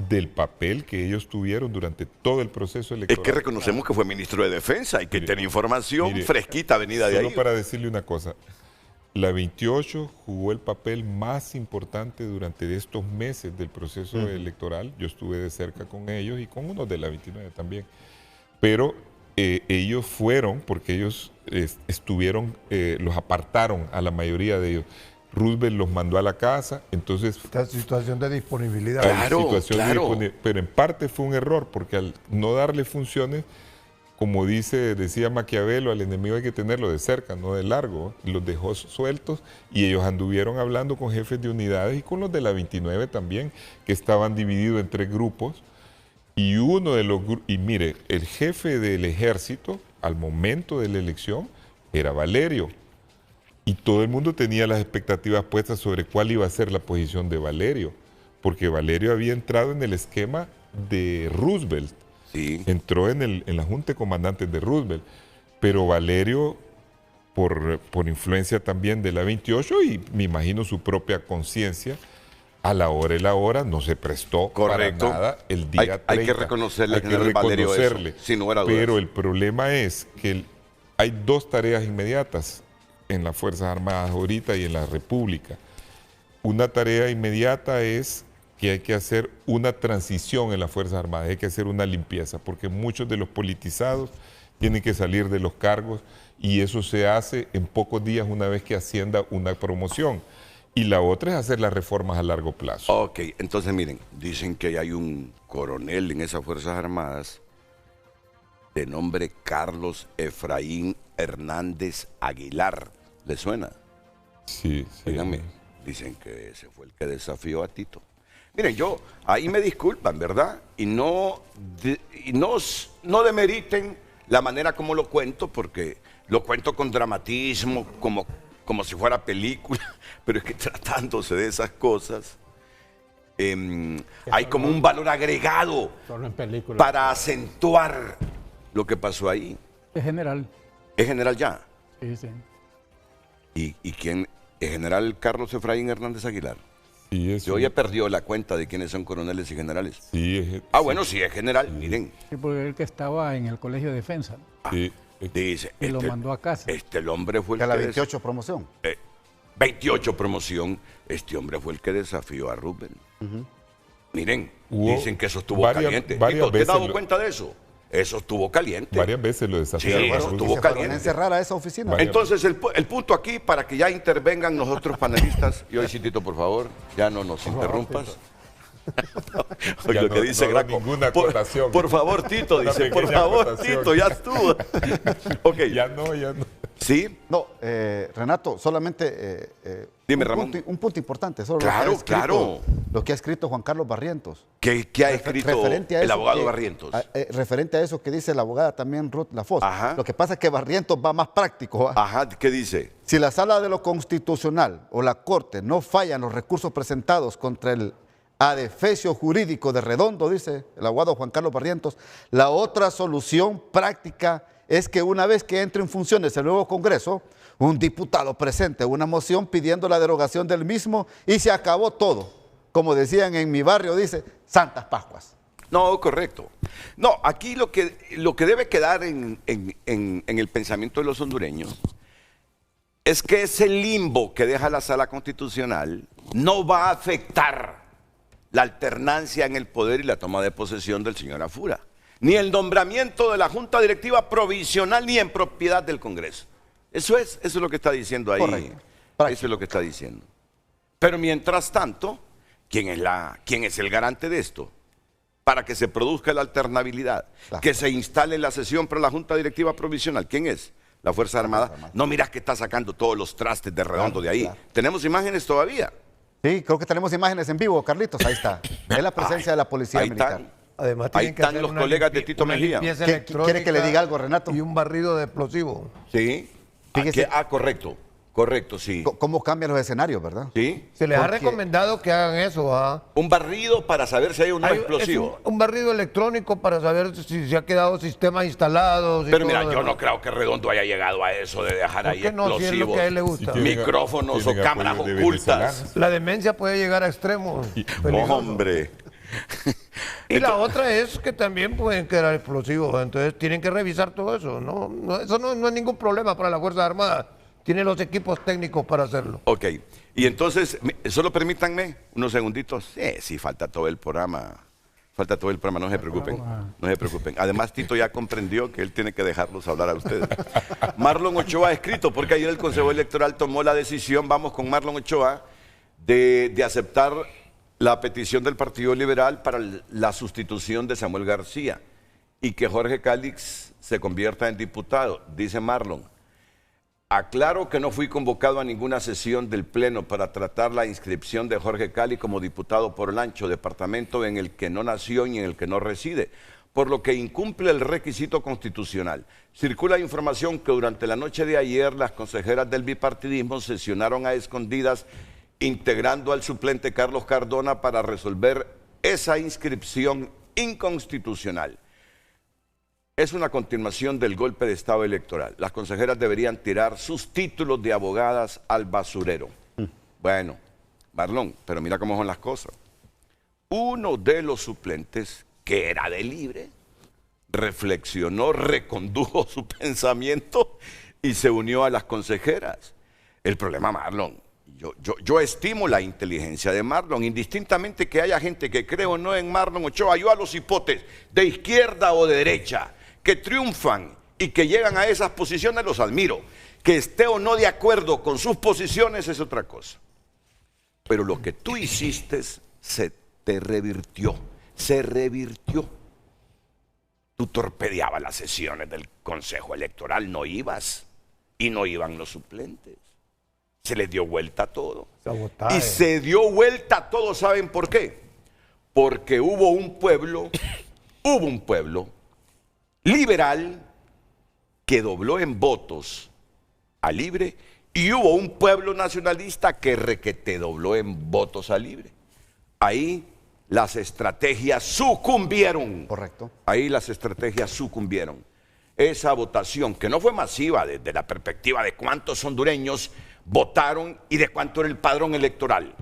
del papel que ellos tuvieron durante todo el proceso Es electoral. que reconocemos que fue ministro de Defensa y que Mire, tiene información mire, fresquita venida de Solo ahí. para decirle una cosa, la 28 jugó el papel más importante durante estos meses del proceso electoral. Yo estuve de cerca con ellos y con unos de la 29 también. Pero ellos fueron, porque ellos estuvieron, los apartaron a la mayoría de ellos. Roosevelt los mandó a la casa, entonces Esta situación de disponibilidad. hay Claro, situación de claro. pero en parte fue un error, porque al no darle funciones, como decía Maquiavelo, al enemigo hay que tenerlo de cerca, no de largo. Los dejó sueltos y ellos anduvieron hablando con jefes de unidades y con los de la 29 también, que estaban divididos en 3 grupos. Y y mire, el jefe del ejército al momento de la elección era Valerio. Y todo el mundo tenía las expectativas puestas sobre cuál iba a ser la posición de Valerio, porque Valerio había entrado en el esquema de Roosevelt. Sí. Entró en la Junta de Comandantes de Roosevelt, pero Valerio, por influencia también de la 28 y me imagino su propia conciencia, a la hora y la hora no se prestó Correcto. para nada el día 30. Hay que reconocerle Hay al que general Valerio eso, reconocerle. sin lugar a dudas. Pero el problema es que hay 2 tareas inmediatas en las Fuerzas Armadas ahorita y en la República. Una tarea inmediata es que hay que hacer una transición en las Fuerzas Armadas, hay que hacer una limpieza, porque muchos de los politizados tienen que salir de los cargos y eso se hace en pocos días una vez que ascienda una promoción. Y la otra es hacer las reformas a largo plazo. Ok, entonces miren, dicen que hay un coronel en esas Fuerzas Armadas de nombre Carlos Efraín Hernández Aguilar. ¿Le suena? Sí, sí. Díganme, dicen que ese fue el que desafió a Tito. Miren, ahí me disculpan, ¿verdad? Y no demeriten la manera como lo cuento, porque lo cuento con dramatismo, como si fuera película, pero es que tratándose de esas cosas, hay como un valor agregado Solo en películas. para acentuar lo que pasó ahí. Es general. ¿Es general ya? Sí, sí. ¿Y quién? ¿Es general Carlos Efraín Hernández Aguilar? Sí, Yo ya perdió la cuenta de quiénes son coroneles y generales. sí, Bueno, sí es general, miren. Sí, porque el que estaba en el Colegio de Defensa sí. Dice, y lo mandó a casa. el hombre fue el Que a la que 28 promoción. 28 promoción, este hombre fue el que desafió a Rubén. Miren, Hubo dicen que eso estuvo varias caliente. veces Tito, ¿te has dado lo- cuenta de eso? Eso estuvo caliente. Varias veces lo desafiaron. Sí, a eso Roosevelt. estuvo Se fueron a caliente. encerrar a esa oficina. Vaya. Entonces, el punto aquí, para que ya intervengan los otros panelistas, y hoy sí, Tito, por favor, ya no nos interrumpas. Oye, Ya lo no- que dice no haga Graco. ninguna Por, acotación. por favor, Tito, Una dice, por pequeña favor, acotación. Tito, ya estuvo. Ok, Ya no. ¿Sí? No, Renato, solamente Dime, Ramón. un punto importante. Solo Claro, claro. Lo que ha escrito Juan Carlos Barrientos. ¿Qué ha escrito el abogado Barrientos? Referente a eso que dice la abogada también Ruth Lafosse. Ajá. Lo que pasa es que Barrientos va más práctico. ¿Va? Ajá, ¿qué dice? Si la Sala de lo Constitucional o la Corte no fallan los recursos presentados contra el adefesio jurídico de Redondo, dice el abogado Juan Carlos Barrientos, la otra solución práctica es que una vez que entre en funciones el nuevo Congreso, un diputado presente una moción pidiendo la derogación del mismo y se acabó todo. Como decían en mi barrio, dice, Santas Pascuas. No, correcto. No, aquí lo que debe quedar en el pensamiento de los hondureños es que ese limbo que deja la Sala Constitucional no va a afectar la alternancia en el poder y la toma de posesión del señor Afura, ni el nombramiento de la Junta Directiva Provisional, ni en propiedad del Congreso. Eso es lo que está diciendo ahí. Correcto. Eso es lo que está diciendo. Pero mientras tanto, ¿quién es el garante de esto? Para que se produzca la alternabilidad, Claro. que se instale la sesión para la Junta Directiva Provisional. ¿Quién es? La Fuerza Armada. No miras que está sacando todos los trastes de Redondo de ahí. Claro. ¿Tenemos imágenes todavía? Sí, creo que tenemos imágenes en vivo, Carlitos. Ahí está. Es la presencia de la policía Ahí militar. están. Además, Ahí tienen que están hacer los una colegas de Tito una Mejía. limpieza ¿Quiere que le electrónica diga algo, Renato? Y un barrido de explosivos. Sí. Fíjese. Correcto, sí. ¿Cómo cambian los escenarios, verdad? Sí. Se les ha Porque- recomendado que hagan eso. ¿Ah? Un barrido para saber si hay un no Hay- explosivo. es un barrido electrónico para saber si se ha quedado sistemas instalados. y Pero todo mira, lo yo demás. no creo que Redondo haya llegado a eso de dejar ¿Por ahí qué no? Si es lo explosivos, que a él le gusta. tienen- micrófonos o tienen cámaras apoyo de ocultas. venezolanos. La demencia puede llegar a extremos. peligrosos. Hombre. Y la otra es que también pueden quedar explosivos. Entonces tienen que revisar todo eso. Eso no es ningún problema para las Fuerzas Armadas. Tienen los equipos técnicos para hacerlo. Ok. Y entonces, solo permítanme unos segunditos. Sí, falta todo el programa. Falta todo el programa, no se preocupen. No se preocupen. Además, Tito ya comprendió que él tiene que dejarlos hablar a ustedes. Marlon Ochoa ha escrito, porque ayer el Consejo Electoral tomó la decisión, vamos con Marlon Ochoa, de aceptar la petición del Partido Liberal para la sustitución de Samuel García y que Jorge Cálix se convierta en diputado. Dice Marlon: aclaro que no fui convocado a ninguna sesión del Pleno para tratar la inscripción de Jorge Cali como diputado por Lancho, departamento en el que no nació y en el que no reside, por lo que incumple el requisito constitucional. Circula información que durante la noche de ayer las consejeras del bipartidismo sesionaron a escondidas, integrando al suplente Carlos Cardona para resolver esa inscripción inconstitucional. Es una continuación del golpe de Estado electoral. Las consejeras deberían tirar sus títulos de abogadas al basurero. Bueno, Marlon, pero mira cómo son las cosas. Uno de los suplentes, que era de Libre, reflexionó, recondujo su pensamiento y se unió a las consejeras. El problema, Marlon, yo estimo la inteligencia de Marlon, indistintamente que haya gente que cree o no en Marlon Ochoa. Yo a los hipotes de izquierda o de derecha que triunfan y que llegan a esas posiciones los admiro. Que esté o no de acuerdo con sus posiciones es otra cosa. Pero lo que tú hiciste se te revirtió, se revirtió. Tú torpedeabas las sesiones del Consejo Electoral, no ibas y no iban los suplentes. Se les dio vuelta a todo. Sabotaje. Y se dio vuelta a todo, ¿saben por qué? Porque hubo un pueblo liberal que dobló en votos a Libre y hubo un pueblo nacionalista que requete dobló en votos a Libre. Ahí las estrategias sucumbieron. Correcto. Ahí las estrategias sucumbieron. Esa votación, que no fue masiva desde la perspectiva de cuántos hondureños votaron y de cuánto era el padrón electoral,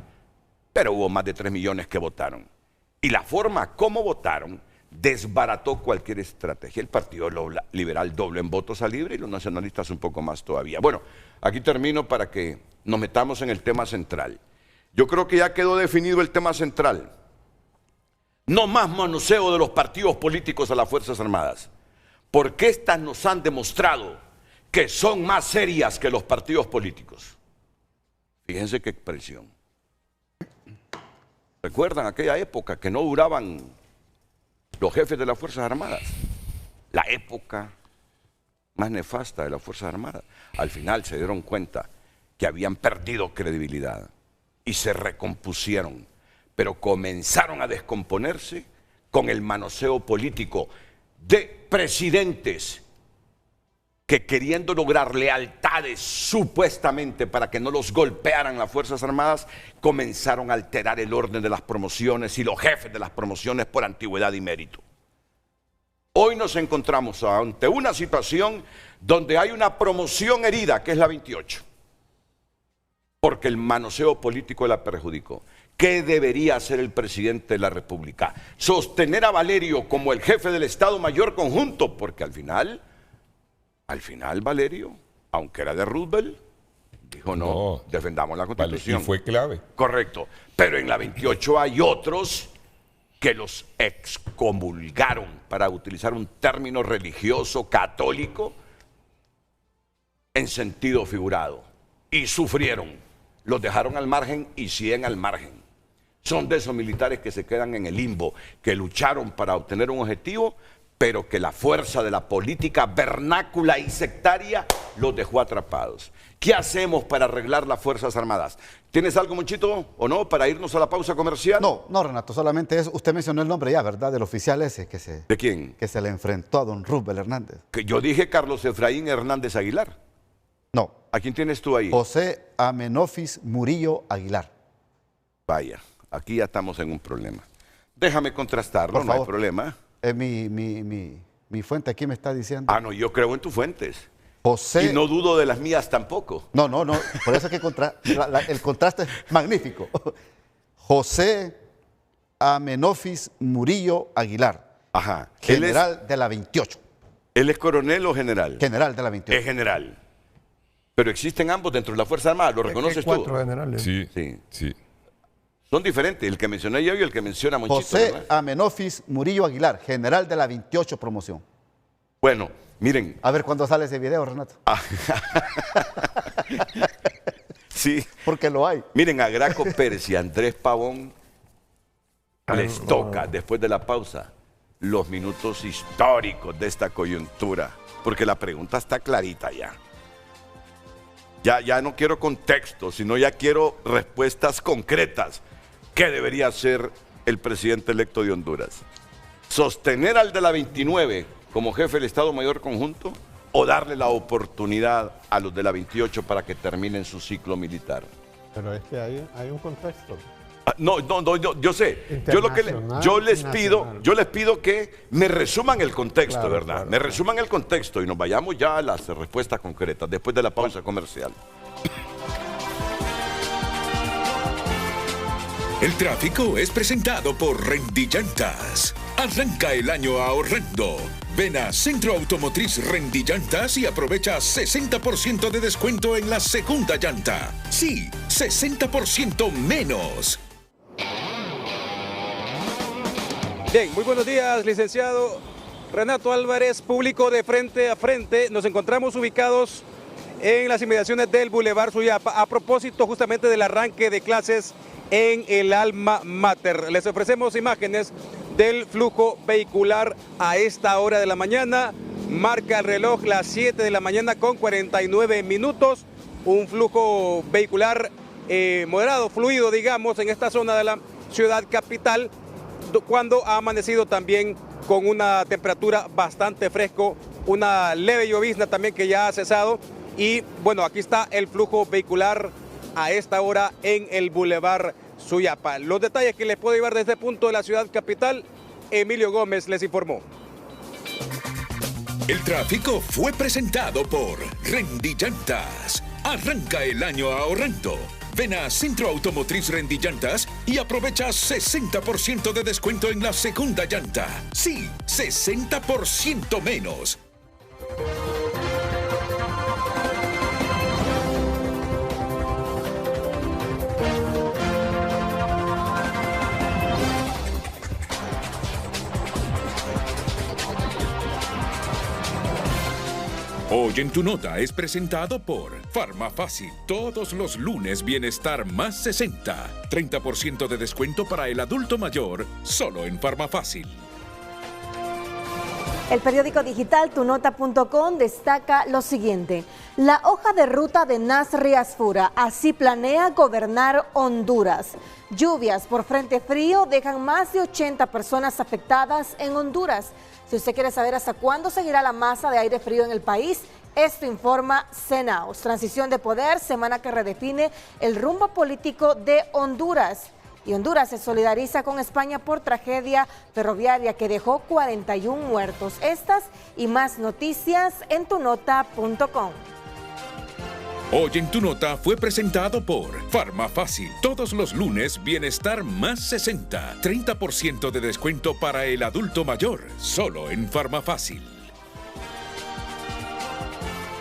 pero hubo más de 3 millones que votaron. Y la forma como votaron desbarató cualquier estrategia. El Partido Liberal dobló en votos a Libre y los nacionalistas un poco más todavía. Bueno, aquí termino para que nos metamos en el tema central. Yo creo que ya quedó definido el tema central. No más manoseo de los partidos políticos a las Fuerzas Armadas, porque estas nos han demostrado que son más serias que los partidos políticos. Fíjense qué expresión. ¿Recuerdan aquella época que no duraban los jefes de las Fuerzas Armadas? La época más nefasta de las Fuerzas Armadas. Al final se dieron cuenta que habían perdido credibilidad y se recompusieron, pero comenzaron a descomponerse con el manoseo político de presidentes que, queriendo lograr lealtades supuestamente para que no los golpearan las Fuerzas Armadas, comenzaron a alterar el orden de las promociones y los jefes de las promociones por antigüedad y mérito. Hoy nos encontramos ante una situación donde hay una promoción herida, que es la 28, porque el manoseo político la perjudicó. ¿Qué debería hacer el presidente de la República? Sostener a Valerio como el jefe del Estado Mayor Conjunto, porque al final Valerio, aunque era de Roosevelt, dijo no, defendamos la Constitución. Y fue clave. Correcto, pero en la 28 hay otros que los excomulgaron, para utilizar un término religioso católico, en sentido figurado, y sufrieron, los dejaron al margen y siguen al margen. Son de esos militares que se quedan en el limbo, que lucharon para obtener un objetivo, pero que la fuerza de la política vernácula y sectaria los dejó atrapados. ¿Qué hacemos para arreglar las Fuerzas Armadas? ¿Tienes algo, Monchito, o no, para irnos a la pausa comercial? No, Renato, solamente eso. Usted mencionó el nombre ya, ¿verdad? Del oficial ese que se... ¿De quién? Que se le enfrentó a don Roosevelt Hernández. Que yo dije Carlos Efraín Hernández Aguilar. No. ¿A quién tienes tú ahí? José Amenofis Murillo Aguilar. Vaya, aquí ya estamos en un problema. Déjame contrastarlo, Por no hay favor. problema. Mi fuente aquí me está diciendo. Ah, no, yo creo en tus fuentes. José... Y no dudo de las mías tampoco. No. Por eso es que el contraste es magnífico. José Amenofis Murillo Aguilar. Ajá. General de la 28. ¿Él es coronel o general? General de la 28. Es general. Pero existen ambos dentro de la Fuerza Armada, ¿lo reconoces tú? 4 generales. Sí. Son diferentes, el que mencioné yo y el que menciona Monchito. José ¿verdad? Amenofis Murillo Aguilar, general de la 28 promoción. Bueno, miren. A ver cuándo sale ese video, Renato. Sí. Porque lo hay. Miren, a Graco Pérez y a Andrés Pavón les toca, después de la pausa, los minutos históricos de esta coyuntura. Porque la pregunta está clarita ya. Ya no quiero contexto, sino ya quiero respuestas concretas. ¿Qué debería hacer el presidente electo de Honduras? ¿Sostener al de la 29 como jefe del Estado Mayor Conjunto o darle la oportunidad a los de la 28 para que terminen su ciclo militar? Pero es que hay un contexto. No, yo sé. Yo les pido que me resuman el contexto, Claro, ¿verdad? claro, Me resuman el contexto y nos vayamos ya a las respuestas concretas después de la pausa comercial. El tráfico es presentado por Rendillantas. Arranca el año ahorrando. Ven a Centro Automotriz Rendillantas y aprovecha 60% de descuento en la segunda llanta. Sí, 60% menos. Bien, muy buenos días, licenciado Renato Álvarez, público de Frente a Frente. Nos encontramos ubicados en las inmediaciones del Boulevard Suyapa a propósito justamente del arranque de clases en el Alma Mater. Les ofrecemos imágenes del flujo vehicular a esta hora de la mañana. Marca el reloj las 7 de la mañana con 49 minutos. Un flujo vehicular moderado, fluido, digamos, en esta zona de la ciudad capital, cuando ha amanecido también con una temperatura bastante fresco, una leve llovizna también que ya ha cesado. Y bueno, aquí está el flujo vehicular a esta hora en el Boulevard Suyapa. Los detalles que les puedo llevar desde este punto de la ciudad capital, Emilio Gómez les informó. El tráfico fue presentado por Rendillantas. Arranca el año ahorrando. Ven a Centro Automotriz Rendillantas y aprovecha 60% de descuento en la segunda llanta. Sí, 60% menos. Hoy en tu nota es presentado por Farmafácil. Todos los lunes Bienestar más 60. 30% de descuento para el adulto mayor, solo en Farmafácil. El periódico digital tunota.com destaca lo siguiente: la hoja de ruta de Nasri Asfura, así planea gobernar Honduras. Lluvias por frente frío dejan más de 80 personas afectadas en Honduras. Si usted quiere saber hasta cuándo seguirá la masa de aire frío en el país, esto informa CENAOS. Transición de poder, semana que redefine el rumbo político de Honduras. Y Honduras se solidariza con España por tragedia ferroviaria que dejó 41 muertos. Estas y más noticias en tunota.com. Hoy en Tu Nota fue presentado por Farmafácil. Todos los lunes, Bienestar más 60. 30% de descuento para el adulto mayor. Solo en Farmafácil.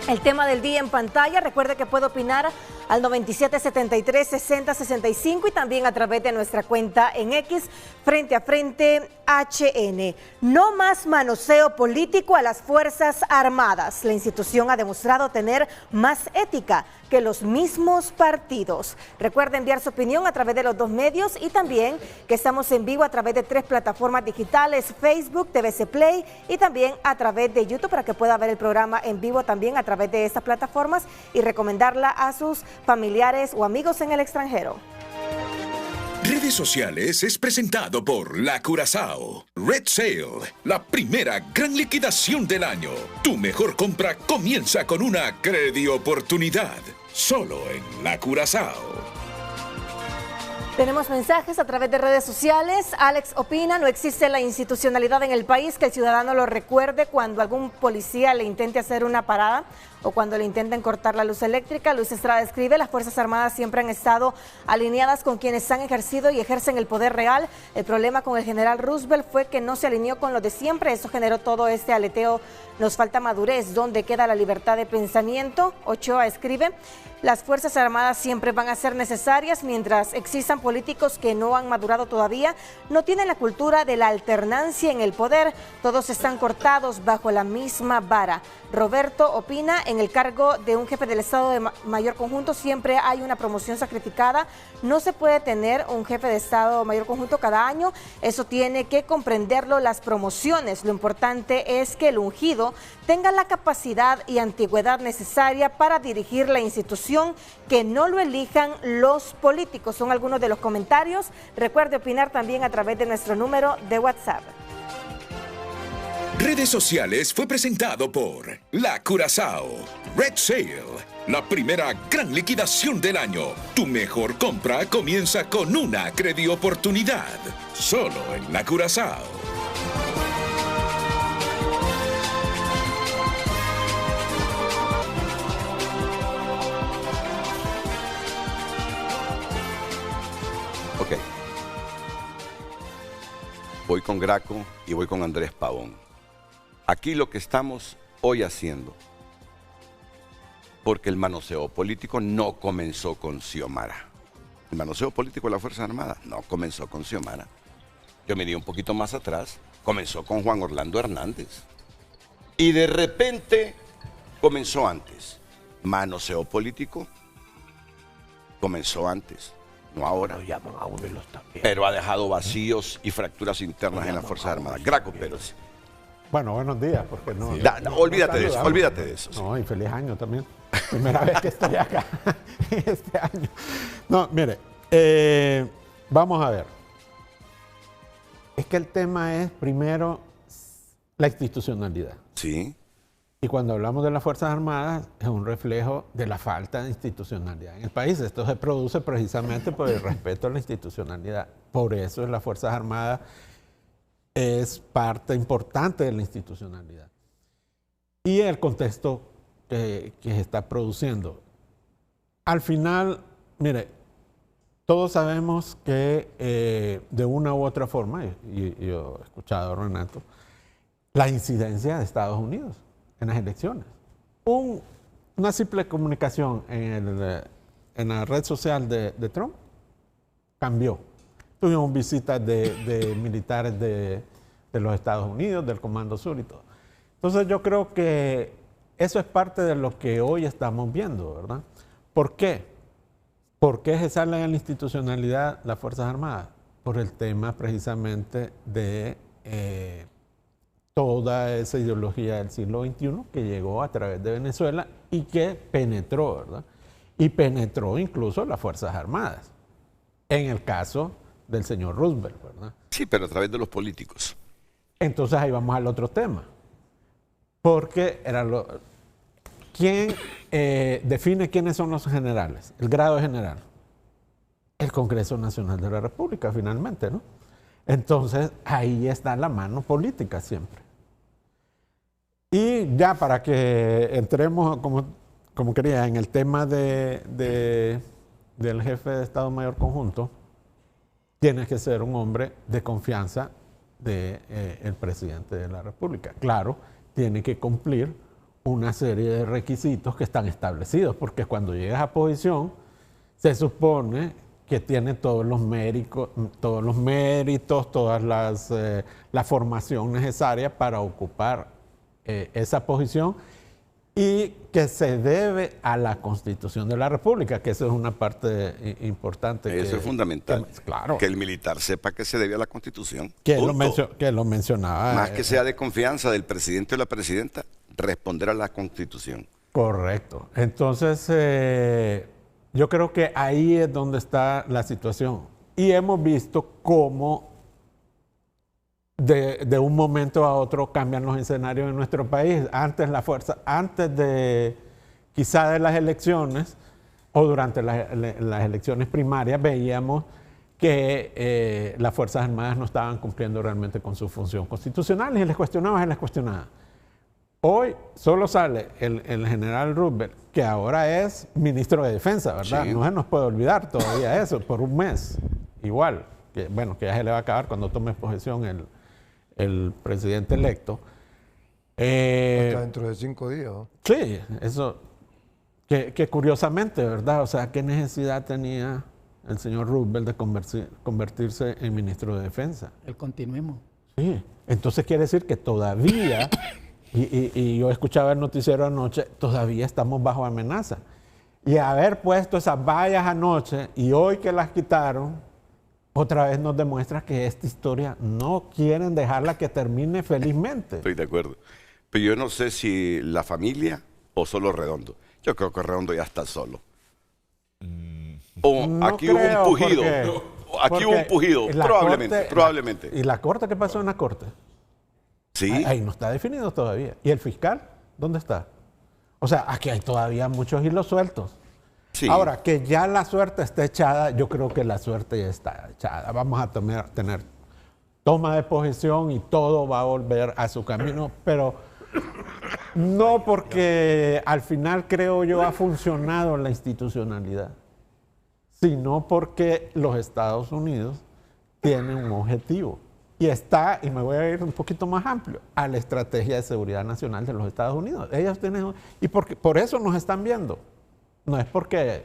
El tema del día en pantalla. Recuerde que puede opinar al 9773-6065 y también a través de nuestra cuenta en X, Frente a Frente HN. No más manoseo político a las Fuerzas Armadas. La institución ha demostrado tener más ética que los mismos partidos. Recuerde enviar su opinión a través de los dos medios y también que estamos en vivo a través de 3 plataformas digitales: Facebook, TVC Play y también a través de YouTube, para que pueda ver el programa en vivo también a través de estas plataformas y recomendarla a sus familiares o amigos en el extranjero. Redes sociales es presentado por La Curazao. Red Sale, la primera gran liquidación del año. Tu mejor compra comienza con una credioportunidad. Solo en La Curazao. Tenemos mensajes a través de redes sociales. Alex opina: no existe la institucionalidad en el país que el ciudadano lo recuerde cuando algún policía le intente hacer una parada o cuando le intenten cortar la luz eléctrica. Luis Estrada escribe: las Fuerzas Armadas siempre han estado alineadas con quienes han ejercido y ejercen el poder real. El problema con el general Roosevelt fue que no se alineó con los de siempre. Eso generó todo este aleteo. Nos falta madurez. ¿Dónde queda la libertad de pensamiento? Ochoa escribe: las Fuerzas Armadas siempre van a ser necesarias mientras existan políticos que no han madurado todavía, no tienen la cultura de la alternancia en el poder, todos están cortados bajo la misma vara. Roberto opina: en el cargo de un jefe del Estado de Mayor Conjunto siempre hay una promoción sacrificada, no se puede tener un jefe de Estado Mayor Conjunto cada año, eso tiene que comprenderlo las promociones, lo importante es que el ungido tenga la capacidad y antigüedad necesaria para dirigir la institución, que no lo elijan los políticos. Son algunos de los comentarios. Recuerde opinar también a través de nuestro número de WhatsApp. Redes sociales fue presentado por La Curazao. Red Sale, la primera gran liquidación del año. Tu mejor compra comienza con una credioportunidad. Solo en La Curazao. Ok. Voy con Graco y voy con Andrés Pavón. Aquí lo que estamos hoy haciendo, porque el manoseo político no comenzó con Xiomara. El manoseo político de las Fuerzas Armadas no comenzó con Xiomara. Yo me di un poquito más atrás, comenzó con Juan Orlando Hernández. Y de repente comenzó antes. Manoseo político comenzó antes. No ahora. Lo llaman a uno y los también. Pero ha dejado vacíos y fracturas internas en las Fuerzas Armadas. Graco Pérez. Bueno, buenos días, porque no. Sí. Olvídate de eso, olvídate de eso. Sí. No, y feliz año también. Primera vez que estoy acá este año. No, mire, vamos a ver. Es que el tema es, primero, la institucionalidad. Sí. Y cuando hablamos de las Fuerzas Armadas, es un reflejo de la falta de institucionalidad en el país. Esto se produce precisamente por el respeto a la institucionalidad. Por eso las Fuerzas Armadas es parte importante de la institucionalidad. Y el contexto que se está produciendo. Al final, mire, todos sabemos que de una u otra forma, y yo he escuchado a Renato, la incidencia de Estados Unidos en las elecciones. Una simple comunicación en la red social de Trump cambió. Tuvimos visitas de militares de los Estados Unidos, del Comando Sur y todo. Entonces yo creo que eso es parte de lo que hoy estamos viendo, ¿verdad? ¿Por qué? ¿Por qué se salen en la institucionalidad las Fuerzas Armadas? Por el tema precisamente de toda esa ideología del siglo XXI que llegó a través de Venezuela y que penetró, ¿verdad? Y penetró incluso las Fuerzas Armadas, en el caso del señor Roosevelt, ¿verdad? Sí, pero a través de los políticos. Entonces ahí vamos al otro tema, porque ¿quién define quiénes son los generales? El grado de general. El Congreso Nacional de la República, finalmente, ¿no? Entonces, ahí está la mano política siempre. Y ya para que entremos, como quería, en el tema del jefe de Estado Mayor Conjunto, tiene que ser un hombre de confianza del presidente de la República. Claro, tiene que cumplir una serie de requisitos que están establecidos, porque cuando llegas a posición, se supone que tiene todos los méritos, toda la formación necesaria para ocupar esa posición y que se debe a la Constitución de la República, que eso es una parte importante. Eso es fundamental. Claro. Que el militar sepa que se debe a la Constitución. Que lo mencionaba. Más que sea de confianza del presidente o la presidenta, responder a la Constitución. Correcto. Entonces, yo creo que ahí es donde está la situación. Y hemos visto cómo de un momento a otro cambian los escenarios en nuestro país. Antes de quizá de las elecciones o durante las elecciones primarias veíamos que las Fuerzas Armadas no estaban cumpliendo realmente con su función constitucional y se les cuestionaba. Hoy solo sale el general Roosevelt, que ahora es ministro de Defensa, ¿verdad? Sí. No se nos puede olvidar todavía eso, por un mes. Igual, que ya se le va a acabar cuando tome posesión el presidente electo. Hasta dentro de 5 días, ¿no? Sí, eso, que curiosamente, ¿verdad? O sea, ¿qué necesidad tenía el señor Roosevelt de convertirse en ministro de Defensa? El continuismo. Sí, entonces quiere decir que todavía... Y yo escuchaba el noticiero anoche, todavía estamos bajo amenaza. Y haber puesto esas vallas anoche y hoy que las quitaron, otra vez nos demuestra que esta historia no quieren dejarla que termine felizmente. Estoy de acuerdo. Pero yo no sé si la familia o solo Redondo. Yo creo que Redondo ya está solo. No aquí hubo un pujido. Aquí hubo un pujido, probablemente. ¿Y la corte qué pasó en la corte? Sí. Ahí no está definido todavía. ¿Y el fiscal? ¿Dónde está? O sea, aquí hay todavía muchos hilos sueltos. Sí. Ahora, que ya la suerte está echada, yo creo que la suerte ya está echada. Vamos a tener toma de posesión y todo va a volver a su camino, pero no porque al final, creo yo, ha funcionado la institucionalidad, sino porque los Estados Unidos tienen un objetivo. Y me voy a ir un poquito más amplio, a la estrategia de seguridad nacional de los Estados Unidos. Ellos tienen, y por eso nos están viendo. No es porque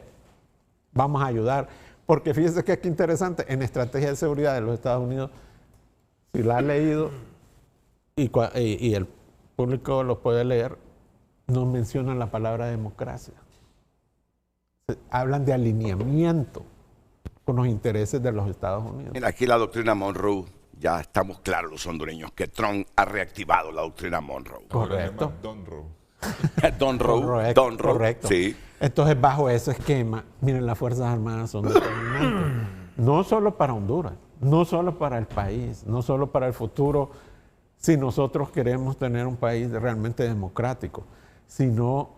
vamos a ayudar, porque fíjense que aquí interesante, en la estrategia de seguridad de los Estados Unidos, si la ha leído y el público lo puede leer, no mencionan la palabra democracia. Hablan de alineamiento con los intereses de los Estados Unidos. Mira, aquí la doctrina Monroe. Ya estamos claros los hondureños que Trump ha reactivado la doctrina Monroe. Correcto. Don Roe. Correcto. Sí. Entonces, bajo ese esquema, miren, las Fuerzas Armadas son determinantes. No solo para Honduras, no solo para el país, no solo para el futuro, si nosotros queremos tener un país realmente democrático, sino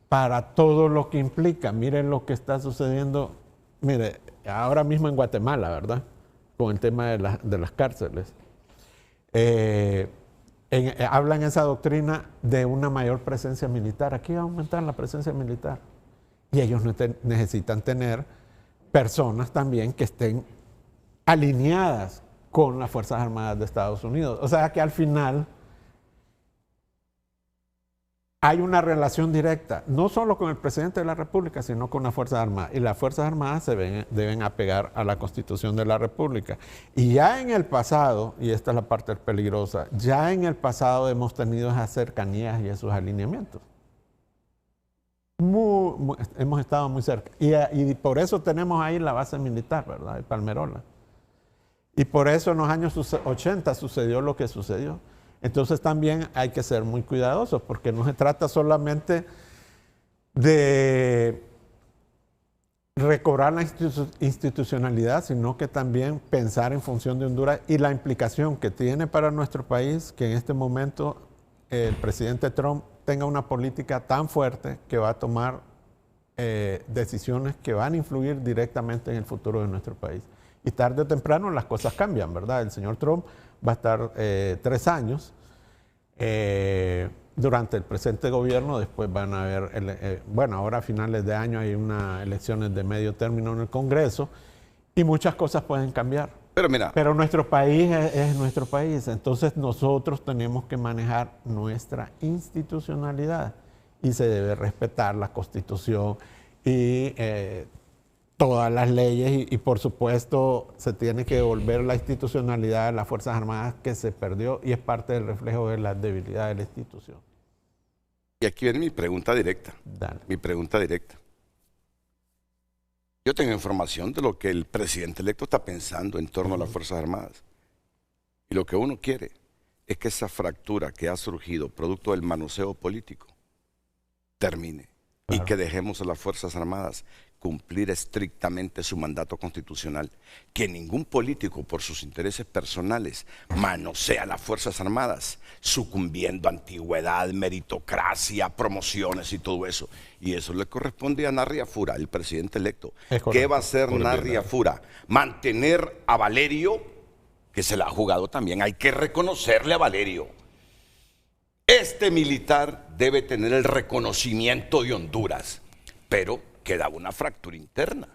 para todo lo que implica. Miren lo que está sucediendo, mire, ahora mismo en Guatemala, ¿verdad? Con el tema de las cárceles. Hablan esa doctrina de una mayor presencia militar. Aquí va a aumentar la presencia militar. Y ellos necesitan tener personas también que estén alineadas con las Fuerzas Armadas de Estados Unidos. O sea que al final hay una relación directa, no solo con el presidente de la República, sino con las Fuerzas Armadas. Y las Fuerzas Armadas deben apegar a la Constitución de la República. Y ya en el pasado, y esta es la parte peligrosa, ya en el pasado hemos tenido esas cercanías y esos alineamientos. Hemos estado muy cerca. Y por eso tenemos ahí la base militar, ¿verdad? De Palmerola. Y por eso en los años 80 sucedió lo que sucedió. Entonces también hay que ser muy cuidadosos porque no se trata solamente de recobrar la institucionalidad, sino que también pensar en función de Honduras y la implicación que tiene para nuestro país que en este momento el presidente Trump tenga una política tan fuerte que va a tomar decisiones que van a influir directamente en el futuro de nuestro país. Y tarde o temprano las cosas cambian, ¿verdad? El señor Trump va a estar 3 años durante el presente gobierno, después van a haber, bueno, ahora a finales de año hay unas elecciones de medio término en el Congreso y muchas cosas pueden cambiar. Pero mira, Pero nuestro país es nuestro país, entonces nosotros tenemos que manejar nuestra institucionalidad y se debe respetar la Constitución y todas las leyes y por supuesto se tiene que devolver la institucionalidad de las Fuerzas Armadas que se perdió y es parte del reflejo de la debilidad de la institución. y aquí viene mi pregunta directa. Dale. Mi pregunta directa. Yo tengo información de lo que el presidente electo está pensando en torno a las Fuerzas Armadas. Y lo que uno quiere es que esa fractura que ha surgido producto del manoseo político termine. Claro. Y que dejemos a las Fuerzas Armadas cumplir estrictamente su mandato constitucional. Que ningún político por sus intereses personales manosea a las Fuerzas Armadas, sucumbiendo a antigüedad, meritocracia, promociones y todo eso. Y eso le corresponde a Narria Fura, el presidente electo. ¿Qué va a hacer Narria Fura? Mantener a Valerio, que se la ha jugado también. Hay que reconocerle a Valerio. Este militar debe tener el reconocimiento de Honduras, pero queda una fractura interna,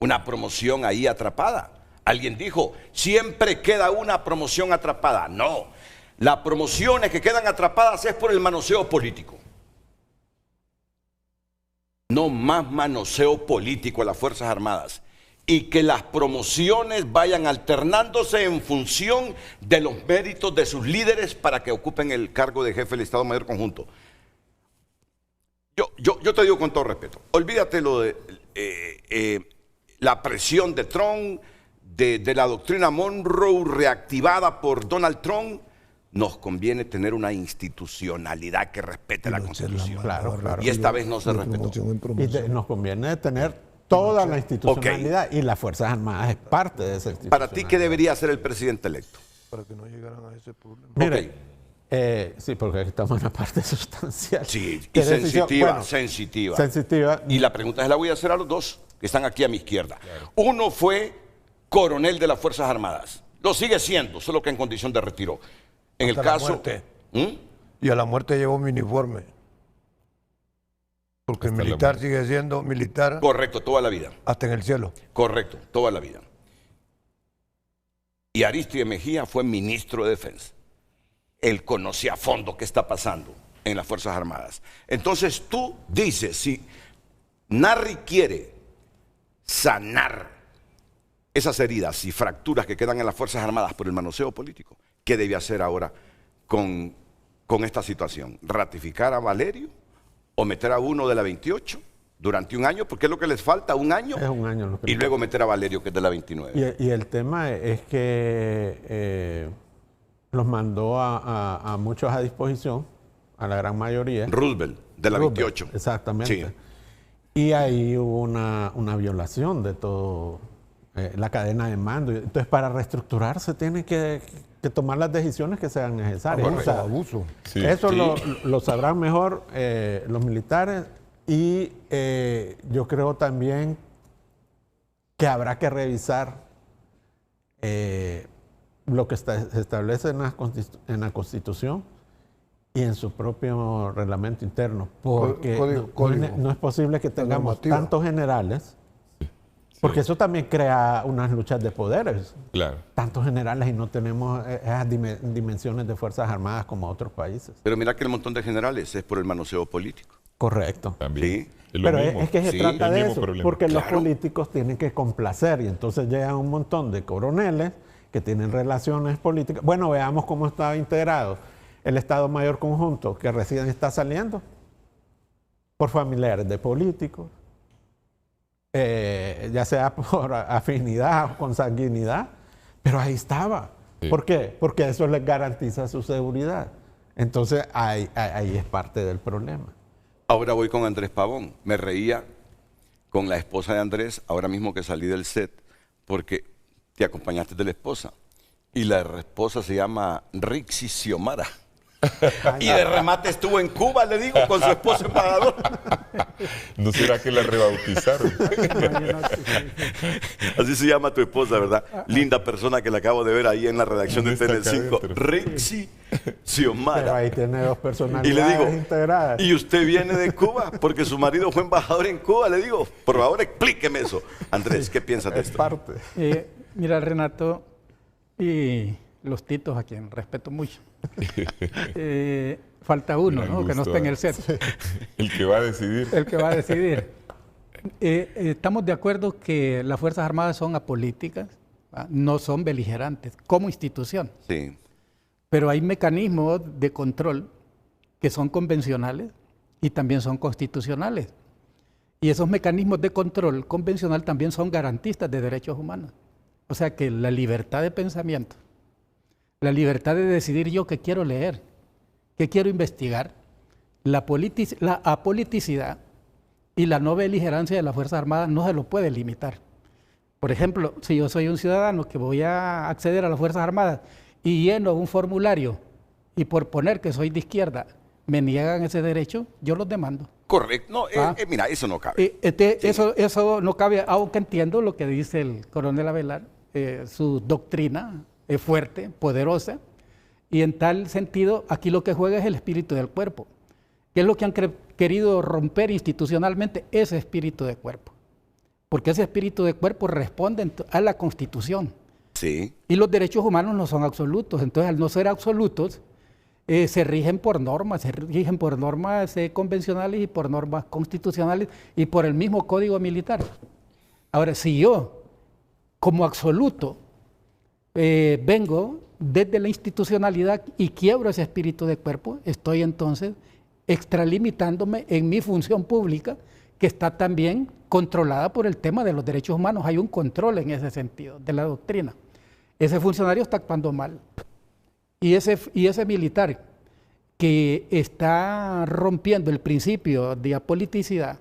una promoción ahí atrapada. Alguien dijo, siempre queda una promoción atrapada. No, las promociones que quedan atrapadas es por el manoseo político. No más manoseo político a las Fuerzas Armadas. Y que las promociones vayan alternándose en función de los méritos de sus líderes para que ocupen el cargo de jefe del Estado Mayor Conjunto. Yo te digo con todo respeto, olvídate lo de la presión de Trump, de la doctrina Monroe reactivada por Donald Trump. Nos conviene tener una institucionalidad que respete la Constitución. Claro. Y esta vez no se respetó. Y nos conviene tener toda la institucionalidad y las Fuerzas Armadas es parte de esa institucionalidad. Para ti, ¿qué debería hacer el presidente electo? Para que no llegaran a ese problema. Mire, sí, porque estamos en una parte sustancial. Sí, y sensitiva, sensitiva. Y la pregunta se la voy a hacer a los dos que están aquí a mi izquierda. Claro. Uno fue coronel de las Fuerzas Armadas. Lo sigue siendo, solo que en condición de retiro. En el caso... Y a la muerte llevó mi uniforme. Porque el militar sigue siendo militar. Correcto, toda la vida. Hasta en el cielo. Correcto, toda la vida. Y Aristide Mejía fue ministro de Defensa. Él conocía a fondo qué está pasando en las Fuerzas Armadas. Entonces tú dices, si Narri quiere sanar esas heridas y fracturas que quedan en las Fuerzas Armadas por el manoseo político, ¿qué debe hacer ahora con esta situación? ¿Ratificar a Valerio o meter a uno de la 28 durante un año? Porque es lo que les falta, un año. Es un año. Y luego meter a Valerio, que es de la 29. Y el tema es que los mandó a muchos a disposición, a la gran mayoría. Roosevelt, de la 28. Exactamente. Sí. Y ahí hubo una violación de todo la cadena de mando. Entonces, para reestructurarse tiene que tomar las decisiones que sean necesarias. Abuso. Sí. Eso lo sabrán mejor los militares y yo creo también que habrá que revisar lo que se establece en la Constitución y en su propio reglamento interno, porque no es posible que tengamos tantos generales, porque eso también crea unas luchas de poderes. Claro. Tantos generales y no tenemos esas dimensiones de Fuerzas Armadas como otros países. Pero mira que el montón de generales es por el manoseo político. Correcto. También. Sí. Pero es que se trata de eso, porque claro, los políticos tienen que complacer y entonces llegan un montón de coroneles que tienen relaciones políticas. Bueno, veamos cómo está integrado el Estado Mayor Conjunto, que recién está saliendo por familiares de políticos, ya sea por afinidad o consanguinidad, pero ahí estaba. Sí. ¿Por qué? Porque eso les garantiza su seguridad. Entonces ahí es parte del problema. Ahora voy con Andrés Pavón. Me reía con la esposa de Andrés, ahora mismo que salí del set, porque te acompañaste de la esposa. Y la esposa se llama Rixi Xiomara. Y de remate estuvo en Cuba, le digo, con su esposo embajador. ¿No será que la rebautizaron? Así se llama tu esposa, ¿verdad? Linda persona que la acabo de ver ahí en la redacción de Está acá Tele5. adentro. Rixi Pero Xiomara. ahí tiene dos Y personalidades le digo, integradas. ¿y usted viene de Cuba? Porque su marido fue embajador en Cuba. Le digo, por favor, explíqueme eso. Andrés, ¿qué piensas de Es esto? parte. Mira, Renato y los titos, a quien respeto mucho. Falta uno, Me ¿no? Que no gustó, está en el set. El que va a decidir. El que va a decidir. Estamos de acuerdo que las Fuerzas Armadas son apolíticas, ¿va? No son beligerantes como institución. Sí. Pero hay mecanismos de control que son convencionales y también son constitucionales. Y esos mecanismos de control convencional también son garantistas de derechos humanos. O sea que la libertad de pensamiento, la libertad de decidir yo qué quiero leer, qué quiero investigar, la apoliticidad y la no beligerancia de las Fuerzas Armadas no se lo puede limitar. Por ejemplo, si yo soy un ciudadano que voy a acceder a las Fuerzas Armadas y lleno un formulario y por poner que soy de izquierda me niegan ese derecho, yo los demando. Correcto. No, mira, eso no cabe. Eso no cabe, aunque entiendo lo que dice el coronel Avelar, su doctrina es fuerte, poderosa, y en tal sentido aquí lo que juega es el espíritu del cuerpo. ¿Qué es lo que han querido romper institucionalmente? Ese espíritu de cuerpo. Porque ese espíritu de cuerpo responde a la Constitución. Sí. Y los derechos humanos no son absolutos. Entonces, al no ser absolutos, se rigen por normas, convencionales y por normas constitucionales y por el mismo Código Militar. Ahora, si yo, como absoluto, vengo desde la institucionalidad y quiebro ese espíritu de cuerpo, estoy entonces extralimitándome en mi función pública, que está también controlada por el tema de los derechos humanos. Hay un control en ese sentido de la doctrina. Ese funcionario está actuando mal. Y ese militar que está rompiendo el principio de apoliticidad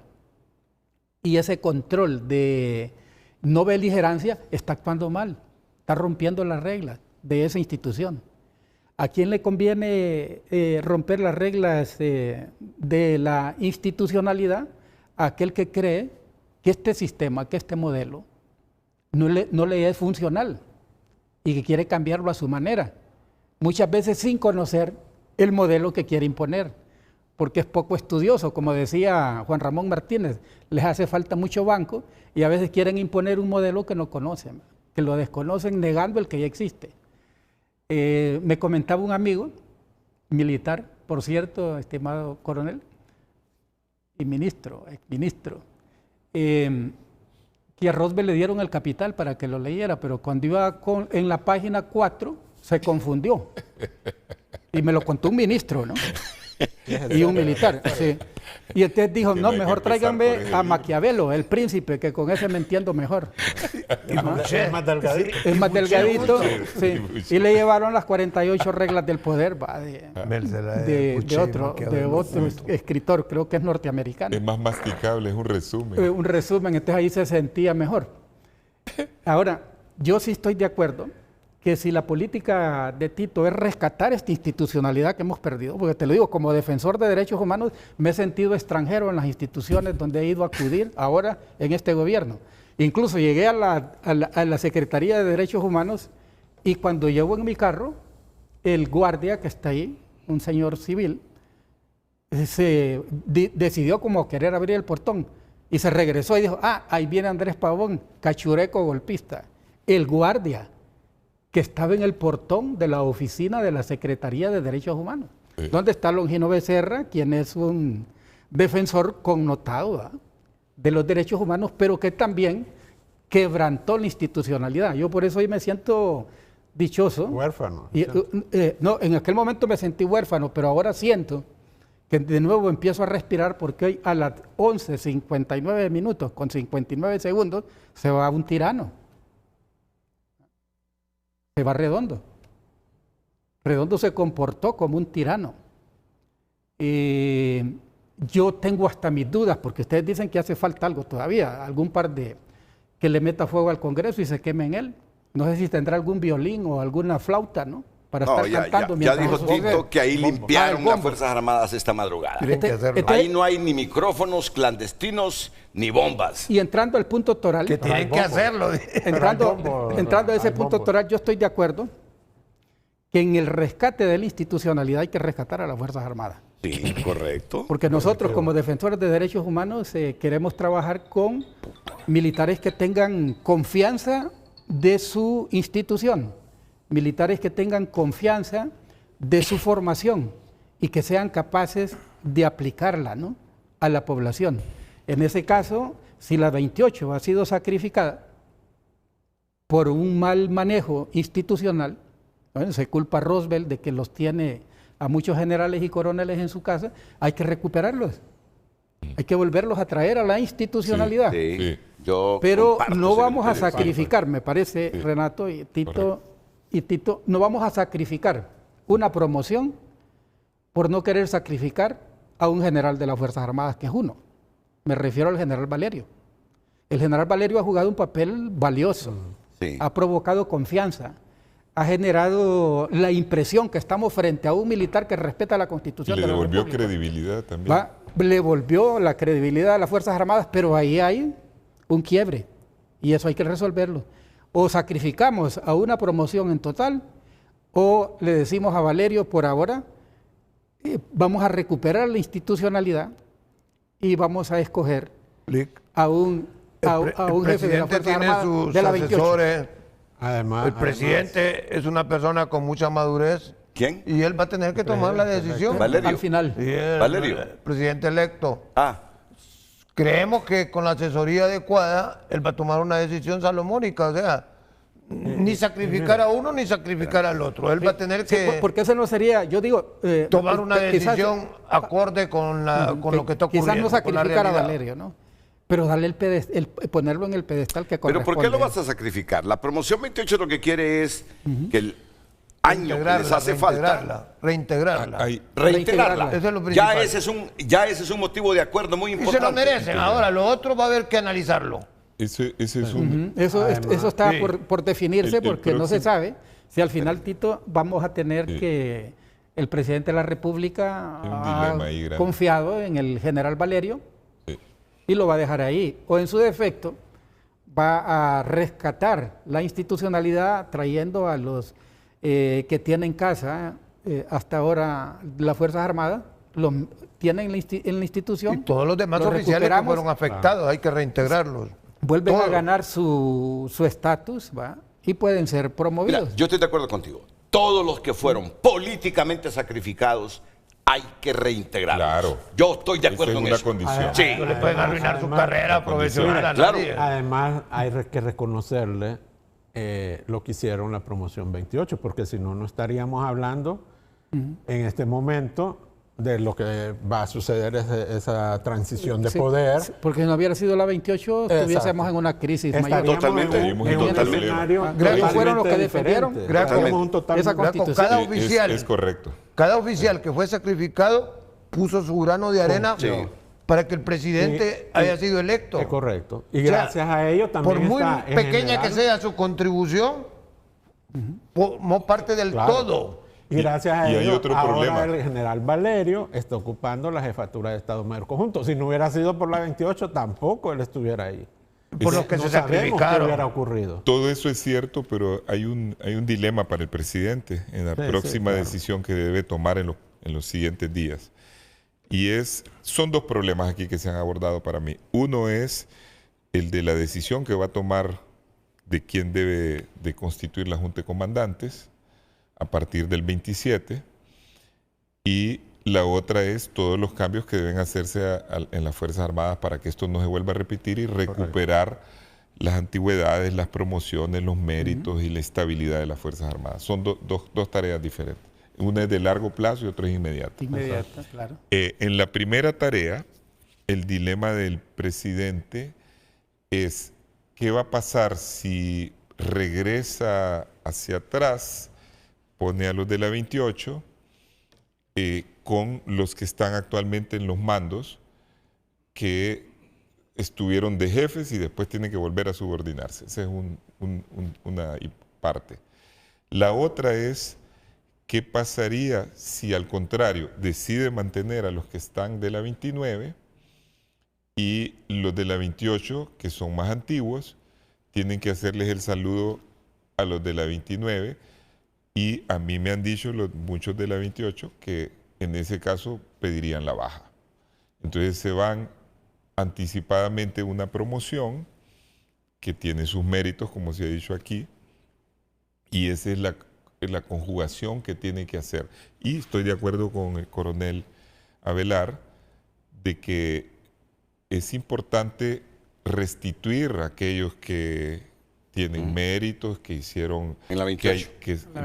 y ese control de no beligerancia está actuando mal, está rompiendo las reglas de esa institución. ¿A quién le conviene romper las reglas de la institucionalidad? A aquel que cree que este sistema, que este modelo no le es funcional y que quiere cambiarlo a su manera. Muchas veces sin conocer el modelo que quiere imponer, porque es poco estudioso, como decía Juan Ramón Martínez, les hace falta mucho banco y a veces quieren imponer un modelo que no conocen, que lo desconocen negando el que ya existe. Me comentaba un amigo militar, por cierto, estimado coronel y exministro, que a Roosevelt le dieron el Capital para que lo leyera, pero cuando iba en la página 4 se confundió. Y me lo contó un ministro, ¿no? Y un militar, sí. Y entonces dijo, no, mejor tráiganme a Maquiavelo, el príncipe, que con ese me entiendo mejor. Es más delgadito. Es más delgadito, sí. Y le llevaron las 48 reglas del poder, va, de otro escritor, creo que es norteamericano. Es más masticable, es un resumen. Un resumen, entonces ahí se sentía mejor. Ahora, yo sí estoy de acuerdo que si la política de Tito es rescatar esta institucionalidad que hemos perdido, porque te lo digo, como defensor de derechos humanos, me he sentido extranjero en las instituciones donde he ido a acudir ahora en este gobierno. Incluso llegué a la Secretaría de Derechos Humanos y cuando llevo en mi carro, el guardia que está ahí, un señor civil, decidió como querer abrir el portón y se regresó y dijo, ahí viene Andrés Pavón, cachureco golpista. El guardia que estaba en el portón de la oficina de la Secretaría de Derechos Humanos, donde está Longino Becerra, quien es un defensor connotado, ¿verdad?, de los derechos humanos, pero que también quebrantó la institucionalidad. Yo por eso hoy me siento dichoso. Huérfano. No, en aquel momento me sentí huérfano, pero ahora siento que de nuevo empiezo a respirar porque hoy a las 11:59 minutos con 59 segundos se va un tirano. Se va Redondo. Redondo se comportó como un tirano. Yo tengo hasta mis dudas, porque ustedes dicen que hace falta algo todavía, algún par de que le meta fuego al Congreso y se queme en él. No sé si tendrá algún violín o alguna flauta, ¿no? Para estar cantando. Ya dijo Tito que ahí limpiaron las Fuerzas Armadas esta madrugada. Ahí no hay ni micrófonos clandestinos ni bombas. Y entrando al punto toral. Que tienen que hacerlo. Entrando a ese punto toral, yo estoy de acuerdo que en el rescate de la institucionalidad hay que rescatar a las Fuerzas Armadas. Sí, correcto. Porque nosotros como defensores de derechos humanos queremos trabajar con militares que tengan confianza de su institución, militares que tengan confianza de su formación y que sean capaces de aplicarla, ¿no?, a la población. En ese caso, si la 28 ha sido sacrificada por un mal manejo institucional, bueno, se culpa a Roosevelt de que los tiene a muchos generales y coroneles en su casa, hay que recuperarlos. Hay que volverlos a traer a la institucionalidad. Sí. Pero no vamos a sacrificar, me parece, Renato y Tito, no vamos a sacrificar una promoción por no querer sacrificar a un general de las Fuerzas Armadas, que es uno. Me refiero al general Valerio. El general Valerio ha jugado un papel valioso, ha provocado confianza, ha generado la impresión que estamos frente a un militar que respeta la Constitución de la República. Le devolvió credibilidad también. Le volvió la credibilidad a las Fuerzas Armadas, pero ahí hay un quiebre y eso hay que resolverlo. O sacrificamos a una promoción en total o le decimos a Valerio por ahora, vamos a recuperar la institucionalidad y vamos a escoger a un jefe de la Fuerza Armada de la 28. Además, el presidente es una persona con mucha madurez. ¿Quién? Y él va a tener que tomar la decisión. Valerio. Al final. Valerio. Presidente electo. Ah. Creemos que con la asesoría adecuada, él va a tomar una decisión salomónica, o sea, ni sacrificar a uno ni sacrificar al otro. Él va a tener que... porque eso no sería, yo digo... tomar una decisión acorde con lo que está ocurriendo. Quizás no sacrificar a Valerio, ¿no? Pero darle ponerlo en el pedestal que corresponde. ¿Pero por qué lo vas a sacrificar? La promoción 28 lo que quiere es que el año que les hace falta... Reintegrarla. Reintegrarla. Eso es lo principal. Ya ese es un motivo de acuerdo muy importante. Y se lo merecen. Ahora, lo otro va a haber que analizarlo. Ese es un... Eso está por definirse porque no se sabe si al final, Tito, vamos a tener que... El presidente de la República ha confiado en el general Valerio y lo va a dejar ahí. O en su defecto, va a rescatar la institucionalidad trayendo a los que tienen casa hasta ahora las Fuerzas Armadas, los tienen en la institución. Y todos los demás oficiales que fueron afectados, hay que reintegrarlos. Vuelven a ganar su estatus, ¿va? Y pueden ser promovidos. Mira, yo estoy de acuerdo contigo. Todos los que fueron políticamente sacrificados hay que reintegrarlos. Claro. Yo estoy de acuerdo en eso. Condición. Sí. No le pueden arruinar su carrera profesional a claro. nadie. Además, hay que reconocerle lo que hicieron la promoción 28, porque si no, no estaríamos hablando en este momento de lo que va a suceder esa transición de poder. Porque si no hubiera sido la 28, estuviésemos en una crisis mayor. Totalmente. En un escenario fueron los que defendieron esa Constitución. Cada oficial, es correcto. Cada oficial que fue sacrificado puso su grano de arena para que el presidente haya sido electo. Es correcto. Y gracias a ello también por muy pequeña que sea su contribución, formó parte del todo. Y gracias a ello, otro ahora problema. el general Valerio está ocupando la jefatura de Estado Mayor Conjunto. Si no hubiera sido por la 28, tampoco él estuviera ahí. Por lo que se sacrificaron. ¿Qué hubiera ocurrido? Todo eso es cierto, pero hay un dilema para el presidente en la próxima decisión que debe tomar en los siguientes días. Y son dos problemas aquí que se han abordado para mí. Uno es el de la decisión que va a tomar de quién debe de constituir la Junta de Comandantes a partir del 27, y la otra es todos los cambios que deben hacerse en las Fuerzas Armadas para que esto no se vuelva a repetir y recuperar las antigüedades, las promociones, los méritos y la estabilidad de las Fuerzas Armadas. Son dos tareas diferentes. Una es de largo plazo y otra es inmediata. Inmediata, claro. En la primera tarea, el dilema del presidente es ¿qué va a pasar si regresa hacia atrás pone a los de la 28 con los que están actualmente en los mandos, que estuvieron de jefes y después tienen que volver a subordinarse. Esa es una parte. La otra es, ¿qué pasaría si al contrario decide mantener a los que están de la 29 y los de la 28, que son más antiguos, tienen que hacerles el saludo a los de la 29? Y a mí me han dicho muchos de la 28 que en ese caso pedirían la baja. Entonces se van anticipadamente una promoción que tiene sus méritos, como se ha dicho aquí, y esa es la conjugación que tiene que hacer. Y estoy de acuerdo con el coronel Avelar de que es importante restituir a aquellos que tienen méritos, que hicieron en la 28.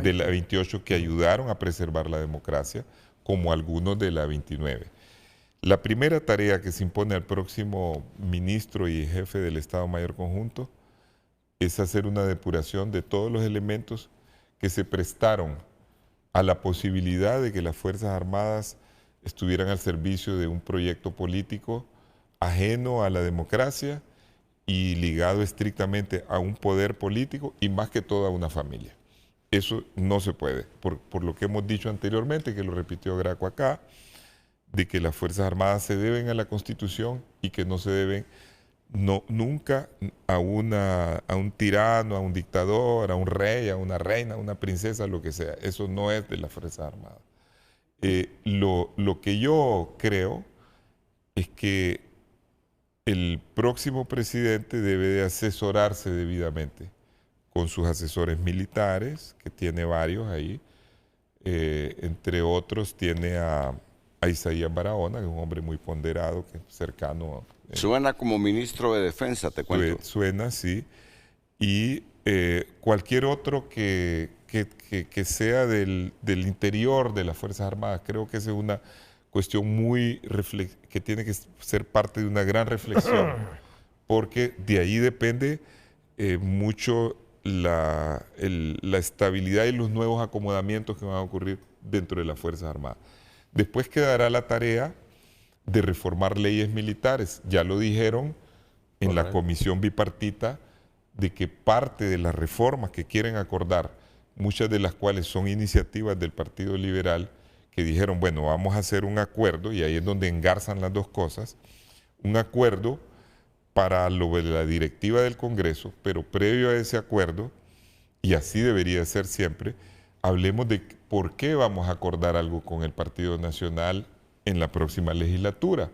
De la 28, que ayudaron a preservar la democracia, como algunos de la 29. La primera tarea que se impone al próximo ministro y jefe del Estado Mayor Conjunto es hacer una depuración de todos los elementos que se prestaron a la posibilidad de que las Fuerzas Armadas estuvieran al servicio de un proyecto político ajeno a la democracia y ligado estrictamente a un poder político y más que todo a una familia. Eso no se puede, por lo que hemos dicho anteriormente, que lo repitió Graco acá, de que las Fuerzas Armadas se deben a la Constitución y que no se deben nunca a un tirano, a un dictador, a un rey, a una reina, a una princesa, lo que sea. Eso no es de las Fuerzas Armadas. Lo que yo creo es que el próximo presidente debe de asesorarse debidamente con sus asesores militares, que tiene varios ahí. Entre otros tiene a Isaías Barahona, que es un hombre muy ponderado, que es cercano. Suena como ministro de Defensa, te cuento. Suena, sí. Y cualquier otro que sea del interior de las Fuerzas Armadas. Creo que esa es una cuestión que tiene que ser parte de una gran reflexión, porque de ahí depende mucho la estabilidad y los nuevos acomodamientos que van a ocurrir dentro de las Fuerzas Armadas. Después quedará la tarea de reformar leyes militares. Ya lo dijeron en la comisión bipartita, de que parte de las reformas que quieren acordar, muchas de las cuales son iniciativas del Partido Liberal, que dijeron, bueno, vamos a hacer un acuerdo, y ahí es donde engarzan las dos cosas, un acuerdo para lo de la directiva del Congreso, pero previo a ese acuerdo, y así debería ser siempre, hablemos de por qué vamos a acordar algo con el Partido Nacional en la próxima legislatura,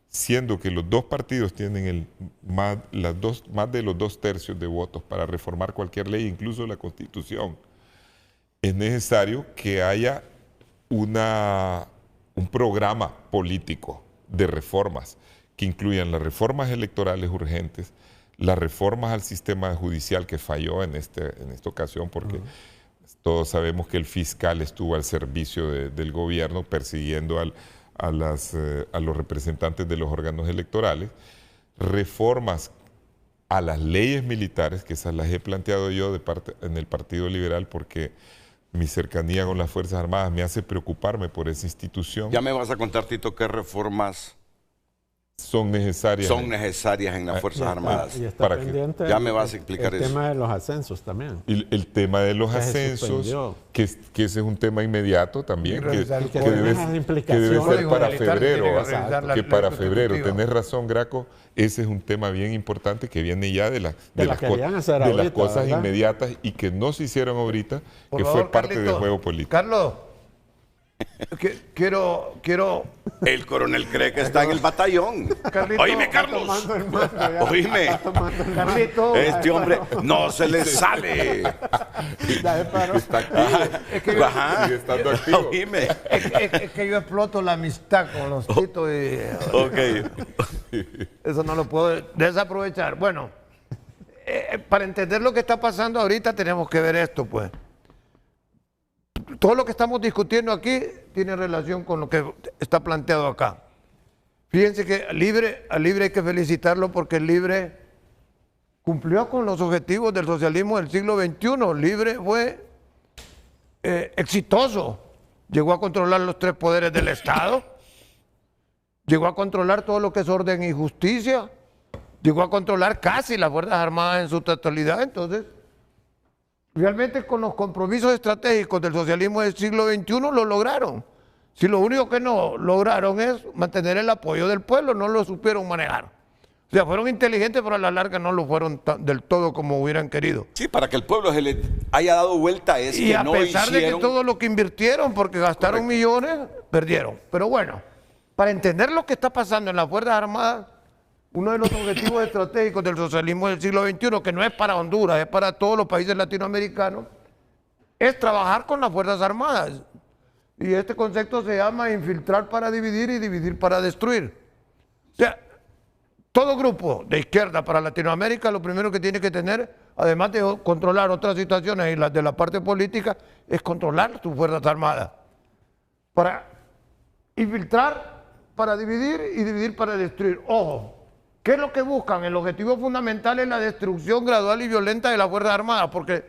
siendo que los dos partidos tienen más de los 2/3 de votos para reformar cualquier ley, incluso la Constitución. Es necesario que haya un programa político de reformas que incluyan las reformas electorales urgentes, las reformas al sistema judicial que falló en esta ocasión, porque todos sabemos que el fiscal estuvo al servicio del gobierno persiguiendo a los representantes de los órganos electorales, reformas a las leyes militares, que esas las he planteado yo en el Partido Liberal, porque mi cercanía con las Fuerzas Armadas me hace preocuparme por esa institución. Ya me vas a contar, Tito, qué reformas son necesarias en las Fuerzas Armadas. Y está pendiente ya me vas a explicar el eso. tema de los ascensos también. El tema de los ascensos, que ese es un tema inmediato también, que debe ser para febrero. Que para febrero, tenés razón, Graco, ese es un tema bien importante que viene ya de las cosas inmediatas y que no se hicieron ahorita, que fue parte del juego político. Carlos, quiero... El coronel cree que está en el batallón. Carlito, Oíme, Carlos. Oíme. Carlito. Este hombre no se le sale. Está activo. Ajá. Estando activo. Oíme. Es que yo exploto la amistad con los Titos y... Ok. Eso no lo puedo desaprovechar. Bueno, para entender lo que está pasando ahorita tenemos que ver esto, pues. Todo lo que estamos discutiendo aquí tiene relación con lo que está planteado acá. Fíjense que a Libre hay que felicitarlo porque el Libre cumplió con los objetivos del socialismo del siglo XXI. Libre fue exitoso. Llegó a controlar los 3 poderes del Estado, llegó a controlar todo lo que es orden y justicia, llegó a controlar casi las Fuerzas Armadas en su totalidad. Entonces, realmente con los compromisos estratégicos del socialismo del siglo XXI lo lograron. Si lo único que no lograron es mantener el apoyo del pueblo, no lo supieron manejar. O sea, fueron inteligentes, pero a la larga no lo fueron del todo como hubieran querido. Sí, para que el pueblo se le haya dado vuelta es y que a no pesar de que hicieron... todo lo que invirtieron, porque gastaron millones, perdieron. Pero bueno, para entender lo que está pasando en las Fuerzas Armadas, uno de los objetivos estratégicos del socialismo del siglo XXI, que no es para Honduras, es para todos los países latinoamericanos, es trabajar con las Fuerzas Armadas. Y este concepto se llama infiltrar para dividir y dividir para destruir. O sea, todo grupo de izquierda para Latinoamérica lo primero que tiene que tener, además de controlar otras situaciones y las de la parte política, es controlar sus Fuerzas Armadas. Para infiltrar para dividir y dividir para destruir. Ojo, ¿qué es lo que buscan? El objetivo fundamental es la destrucción gradual y violenta de las Fuerzas Armadas, porque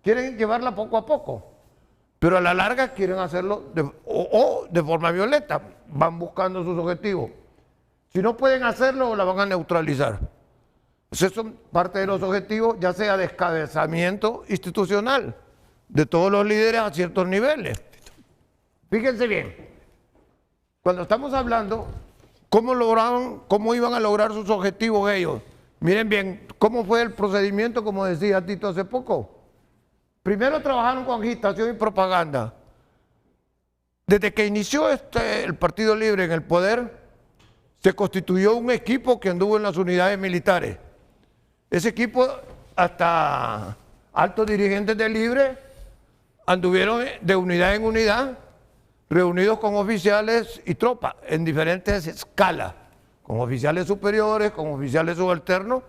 quieren llevarla poco a poco. Pero a la larga quieren hacerlo de forma violenta. Van buscando sus objetivos. Si no pueden hacerlo, la van a neutralizar. Esos son parte de los objetivos, ya sea descabezamiento institucional de todos los líderes a ciertos niveles. Fíjense bien, cuando estamos hablando, ¿cómo iban a lograr sus objetivos ellos? Miren bien, ¿cómo fue el procedimiento, como decía Tito hace poco? Primero trabajaron con agitación y propaganda. Desde que inició el Partido Libre en el poder, se constituyó un equipo que anduvo en las unidades militares. Ese equipo, hasta altos dirigentes de Libre, anduvieron de unidad en unidad, reunidos con oficiales y tropas en diferentes escalas, con oficiales superiores, con oficiales subalternos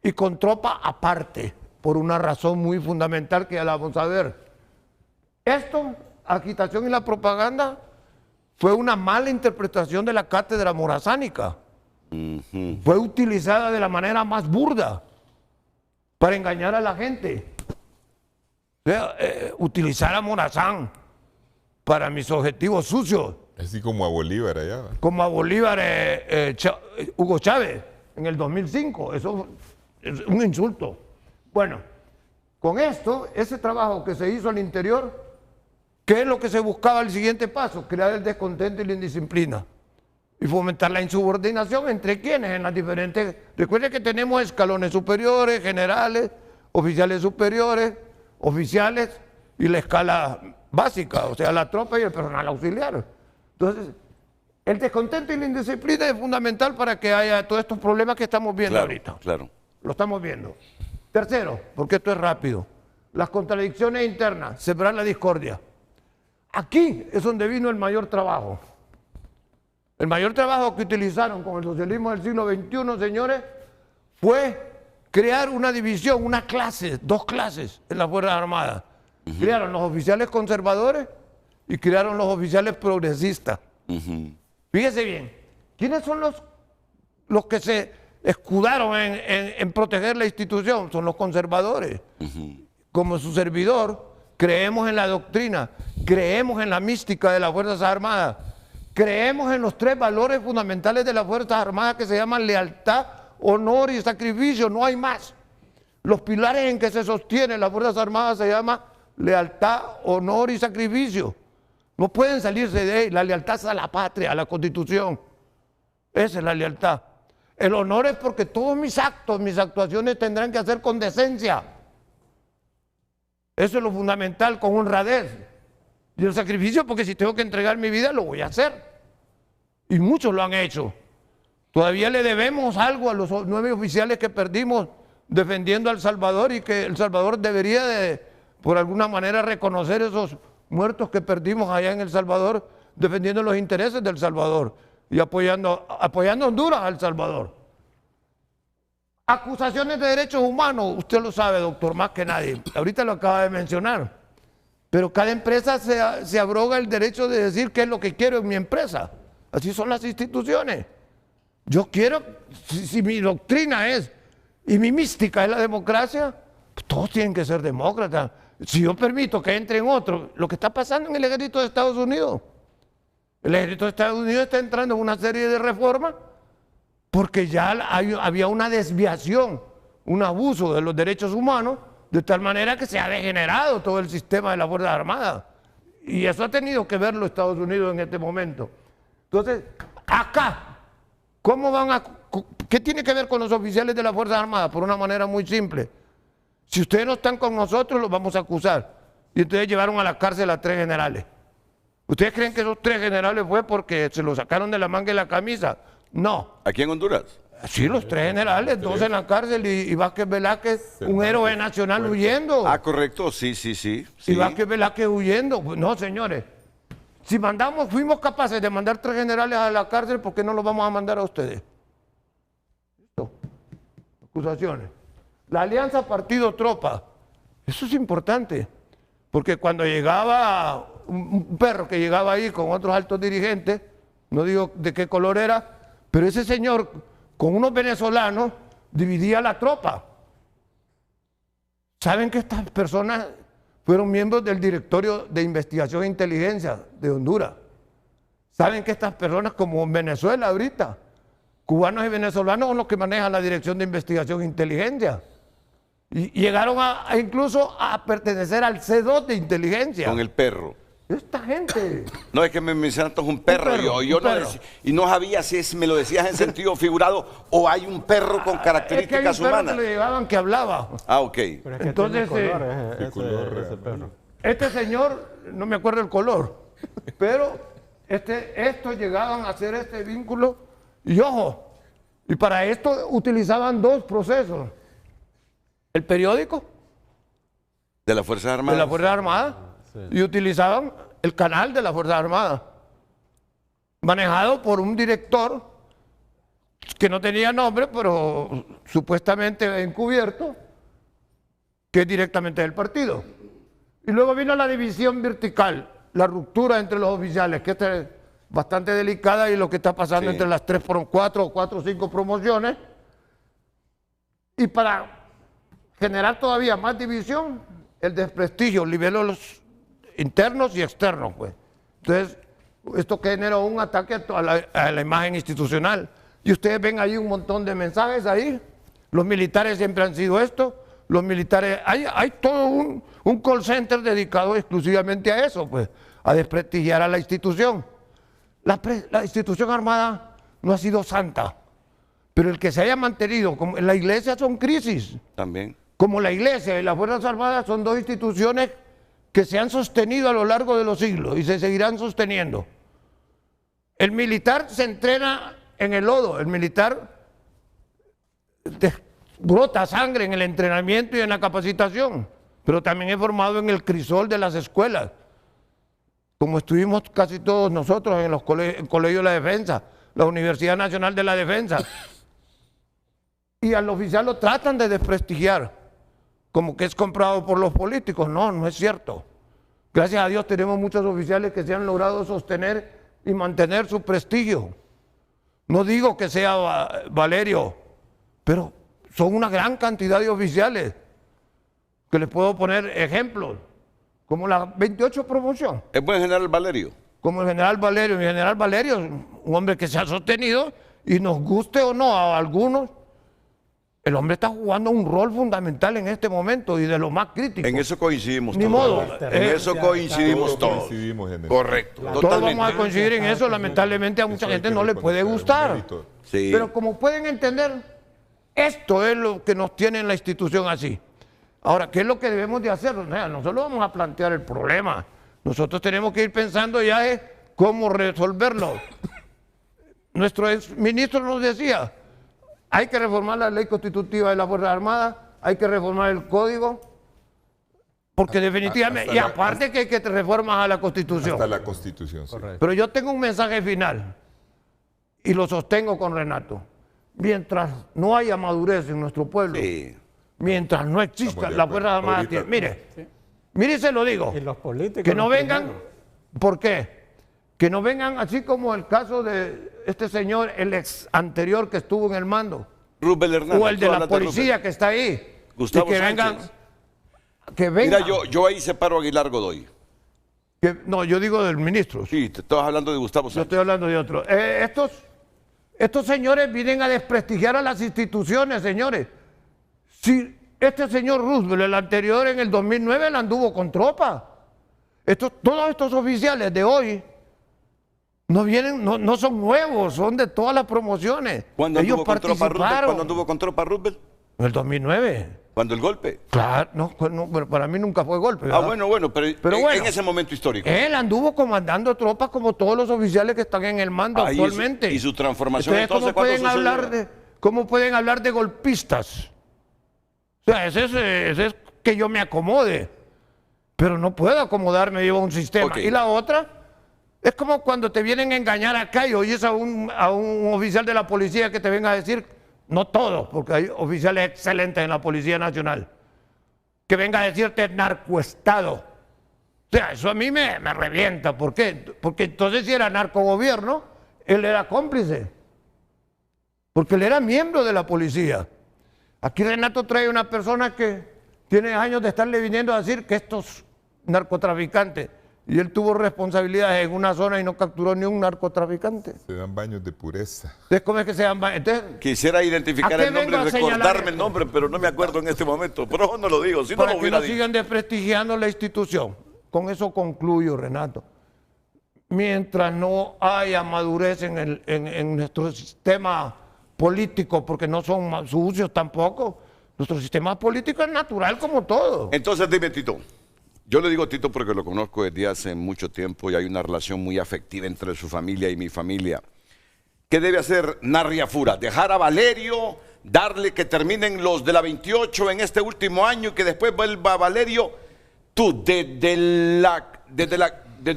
y con tropas aparte, por una razón muy fundamental que ya la vamos a ver. Esto, agitación y la propaganda, fue una mala interpretación de la cátedra morazánica. Fue utilizada de la manera más burda para engañar a la gente. O sea, utilizar a Morazán para mis objetivos sucios. Así como a Bolívar allá. Como a Bolívar, Hugo Chávez, en el 2005. Eso es un insulto. Bueno, con esto, ese trabajo que se hizo al interior, ¿qué es lo que se buscaba el siguiente paso? Crear el descontento y la indisciplina. Y fomentar la insubordinación entre quienes en las diferentes... Recuerden que tenemos escalones superiores, generales, oficiales superiores, oficiales y la escala básica, o sea, la tropa y el personal auxiliar. Entonces, el descontento y la indisciplina es fundamental para que haya todos estos problemas que estamos viendo ahorita. Claro. Lo estamos viendo. Tercero, porque esto es rápido, las contradicciones internas, sembrar la discordia. Aquí es donde vino el mayor trabajo. El mayor trabajo que utilizaron con el socialismo del siglo XXI, señores, fue crear una división, una clase, 2 clases en las Fuerzas Armadas. Crearon los oficiales conservadores y crearon los oficiales progresistas. Fíjese bien, ¿quiénes son los que se escudaron en proteger la institución? Son los conservadores. Como su servidor, creemos en la doctrina, creemos en la mística de las Fuerzas Armadas, creemos en los 3 valores fundamentales de las Fuerzas Armadas que se llaman lealtad, honor y sacrificio, no hay más. Los pilares en que se sostienen las Fuerzas Armadas se llaman lealtad, honor y sacrificio. No pueden salirse de ahí. La lealtad es a la patria, a la Constitución. Esa es la lealtad. El honor es porque todos mis actos, mis actuaciones tendrán que hacer con decencia. Eso es lo fundamental, con honradez. Y el sacrificio, porque si tengo que entregar mi vida, lo voy a hacer. Y muchos lo han hecho. Todavía le debemos algo a los 9 oficiales que perdimos defendiendo a El Salvador, y que El Salvador debería de, por alguna manera, reconocer esos muertos que perdimos allá en El Salvador, defendiendo los intereses del Salvador y apoyando a Honduras a El Salvador. Acusaciones de derechos humanos, usted lo sabe, doctor, más que nadie. Ahorita lo acaba de mencionar. Pero cada empresa se abroga el derecho de decir qué es lo que quiero en mi empresa. Así son las instituciones. Yo quiero, si mi doctrina es, y mi mística es la democracia, pues todos tienen que ser demócratas. Si yo permito que entren otros, lo que está pasando en el ejército de Estados Unidos. El ejército de Estados Unidos está entrando en una serie de reformas porque ya había una desviación, un abuso de los derechos humanos, de tal manera que se ha degenerado todo el sistema de las Fuerzas Armadas. Y eso ha tenido que verlo Estados Unidos en este momento. Entonces, acá, ¿qué tiene que ver con los oficiales de las Fuerzas Armadas? Por una manera muy simple. Si ustedes no están con nosotros, los vamos a acusar. Y ustedes llevaron a la cárcel a 3 generales. ¿Ustedes creen que esos 3 generales fue porque se los sacaron de la manga y la camisa? No. ¿Aquí en Honduras? Sí, los 3 generales, 2 en la cárcel y Vázquez Velázquez, un héroe nacional huyendo. Ah, correcto, sí. Y Vázquez Velázquez huyendo. No, señores. Si fuimos capaces de mandar 3 generales a la cárcel, ¿por qué no los vamos a mandar a ustedes? ¿Listo? Acusaciones. La alianza partido-tropa, eso es importante, porque cuando llegaba un perro que llegaba ahí con otros altos dirigentes, no digo de qué color era, pero ese señor con unos venezolanos dividía la tropa. ¿Saben que estas personas fueron miembros del Directorio de Investigación e Inteligencia de Honduras? ¿Saben que estas personas, como en Venezuela ahorita, cubanos y venezolanos son los que manejan la Dirección de Investigación e Inteligencia? Y llegaron incluso a pertenecer al C2 de inteligencia. Con el perro. Esta gente. No, es que me mencionaste un perro. Yo no decía, y no sabía si me lo decías en sentido figurado o hay un perro con características es que hay un humanas. perro que le llegaban que hablaba. Ah, ok. Pero es que entonces, tiene color, ese perro. Este señor, no me acuerdo el color, pero estos llegaban a hacer este vínculo y ojo, y para esto utilizaban 2 procesos. El periódico ¿De las Fuerzas Armadas? de las Fuerzas Armadas y utilizaban el canal de las Fuerzas Armadas, manejado por un director que no tenía nombre, pero supuestamente encubierto, que es directamente del partido. Y luego vino la división vertical, la ruptura entre los oficiales, que esta es bastante delicada, y lo que está pasando entre las 3 por 4 o 4 o 5 promociones. Y para generar todavía más división, el desprestigio, niveles internos y externos, pues. Entonces, esto que generó un ataque a la imagen institucional. Y ustedes ven ahí un montón de mensajes ahí. Los militares siempre han sido esto. Los militares, hay todo un call center dedicado exclusivamente a eso, pues, a desprestigiar a la institución. La institución armada no ha sido santa, pero el que se haya mantenido, como en la iglesia son crisis. También. Como la iglesia y las Fuerzas Armadas son 2 instituciones que se han sostenido a lo largo de los siglos y se seguirán sosteniendo. El militar se entrena en el lodo, el militar brota sangre en el entrenamiento y en la capacitación, pero también es formado en el crisol de las escuelas, como estuvimos casi todos nosotros en el Colegio de la Defensa, la Universidad Nacional de la Defensa. Y al oficial lo tratan de desprestigiar, como que es comprado por los políticos. No, no es cierto. Gracias a Dios tenemos muchos oficiales que se han logrado sostener y mantener su prestigio. No digo que sea Valerio, pero son una gran cantidad de oficiales que les puedo poner ejemplos, como la 28 promoción. ¿Es buen general Valerio? Como el general Valerio. Mi general Valerio es un hombre que se ha sostenido, y nos guste o no a algunos, el hombre está jugando un rol fundamental en este momento y de lo más crítico. En eso coincidimos Ni todos. modo. En eso coincidimos todos. Coincidimos en eso. Correcto. Todos vamos a coincidir en eso. Lamentablemente a mucha gente no le puede gustar. Sí. Pero como pueden entender, esto es lo que nos tiene en la institución así. Ahora, ¿qué es lo que debemos de hacer? O sea, nosotros vamos a plantear el problema. Nosotros tenemos que ir pensando ya cómo resolverlo. Nuestro exministro nos decía, hay que reformar la ley constitutiva de las Fuerzas Armadas, hay que reformar el código, porque definitivamente, y aparte que hay que reformar a la Constitución. Hasta la Constitución, sí. Pero yo tengo un mensaje final, y lo sostengo con Renato. Mientras no haya madurez en nuestro pueblo, mientras no exista las Fuerzas Armadas, mire, se lo digo, Y los políticos. que no los vengan, primeros. ¿por qué? Que no vengan así como el caso de este señor, el ex anterior que estuvo en el mando, Rubel Hernández. o el de tú la hablas policía Rubel. que está ahí, Gustavo y que vengan Sánchez. que venga. Mira, yo ahí separo a Aguilar Godoy. No, yo digo del ministro. Sí, te estabas hablando de Gustavo Yo Sánchez. estoy hablando de otro. Estos señores vienen a desprestigiar a las instituciones, señores. Si este señor Roosevelt, el anterior en el 2009, le anduvo con tropa. Todos estos oficiales de hoy no vienen, no son nuevos, son de todas las promociones. ¿Cuándo Ellos anduvo con tropa Roosevelt? participaron. ¿Cuándo anduvo con tropa Roosevelt? En el 2009. ¿Cuándo el golpe? Claro, no, pero para mí nunca fue golpe. Ah, ¿verdad? bueno, pero bueno, en ese momento histórico. Él anduvo comandando tropas como todos los oficiales que están en el mando actualmente. ¿Y su transformación entonces ¿cómo cuándo sucedió? ¿cómo pueden hablar de golpistas? O sea, ese es que yo me acomode. Pero no puedo acomodarme yo a un sistema. Ok. Y la otra, es como cuando te vienen a engañar acá y oyes a un oficial de la policía que te venga a decir, no todos, porque hay oficiales excelentes en la Policía Nacional, que venga a decirte narcoestado. O sea, eso a mí me revienta. ¿Por qué? Porque entonces si era narcogobierno, él era cómplice. Porque él era miembro de la policía. Aquí Renato trae una persona que tiene años de estarle viniendo a decir que estos narcotraficantes, y él tuvo responsabilidades en una zona y no capturó ni un narcotraficante. Se dan baños de pureza. Entonces, ¿cómo es que se llama? Entonces, Quisiera identificar ¿a qué el nombre, vengo a señalar recordarme esto? el nombre, pero no me acuerdo en este momento. Pero no lo digo, si no para lo que hubiera no dicho. sigan desprestigiando la institución. Con eso concluyo, Renato. Mientras no haya madurez en nuestro sistema político, porque no son sucios tampoco, nuestro sistema político es natural como todo. Entonces dime, Tito. Yo le digo Tito porque lo conozco desde hace mucho tiempo y hay una relación muy afectiva entre su familia y mi familia. ¿Qué debe hacer Narria Fura? ¿Dejar a Valerio, darle que terminen los de la 28 en este último año y que después vuelva Valerio? Tú, desde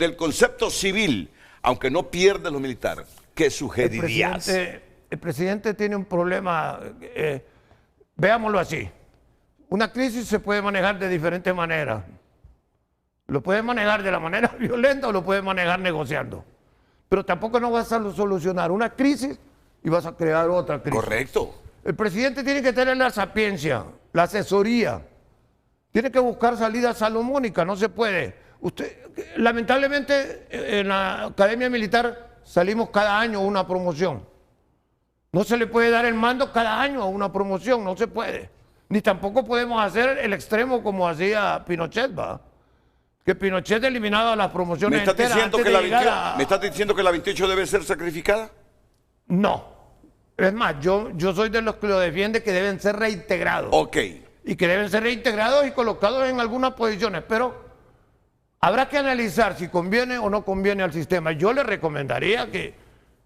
el concepto civil, aunque no pierda lo militar, ¿qué sugerirías? El presidente tiene un problema, veámoslo así. Una crisis se puede manejar de diferentes maneras. Lo puede manejar de la manera violenta o lo puede manejar negociando. Pero tampoco no vas a solucionar una crisis y vas a crear otra crisis. Correcto. El presidente tiene que tener la sapiencia, la asesoría. Tiene que buscar salidas salomónicas, no se puede. Lamentablemente, en la Academia Militar salimos cada año a una promoción. No se le puede dar el mando cada año a una promoción, no se puede. Ni tampoco podemos hacer el extremo como hacía Pinochet, ¿va? Que Pinochet eliminaba las promociones enteras antes de llegar a... ¿Me estás diciendo que la 28 debe ser sacrificada? No. Es más, yo soy de los que lo defiende que deben ser reintegrados. Ok. Y que deben ser reintegrados y colocados en algunas posiciones, pero habrá que analizar si conviene o no conviene al sistema. Yo le recomendaría que,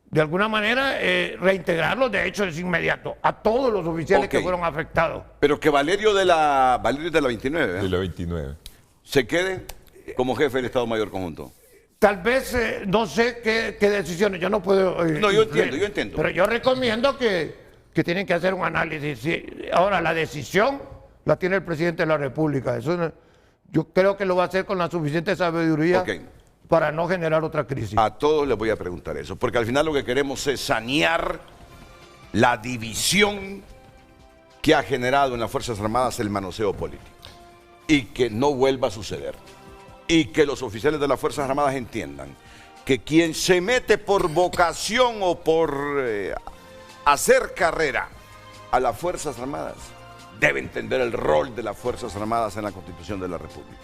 de alguna manera, reintegrarlos, de hecho, es inmediato, a todos los oficiales que fueron afectados. Pero que Valerio de la 29, De la 29. se quede como jefe del Estado Mayor Conjunto. Tal vez, no sé qué decisiones, yo no puedo... No, yo entiendo. Pero yo recomiendo que tienen que hacer un análisis. Sí, ahora, la decisión la tiene el presidente de la República. Eso yo creo que lo va a hacer con la suficiente sabiduría para no generar otra crisis. A todos les voy a preguntar eso, porque al final lo que queremos es sanear la división que ha generado en las Fuerzas Armadas el manoseo político y que no vuelva a suceder. Y que los oficiales de las Fuerzas Armadas entiendan que quien se mete por vocación o por hacer carrera a las Fuerzas Armadas debe entender el rol de las Fuerzas Armadas en la Constitución de la República.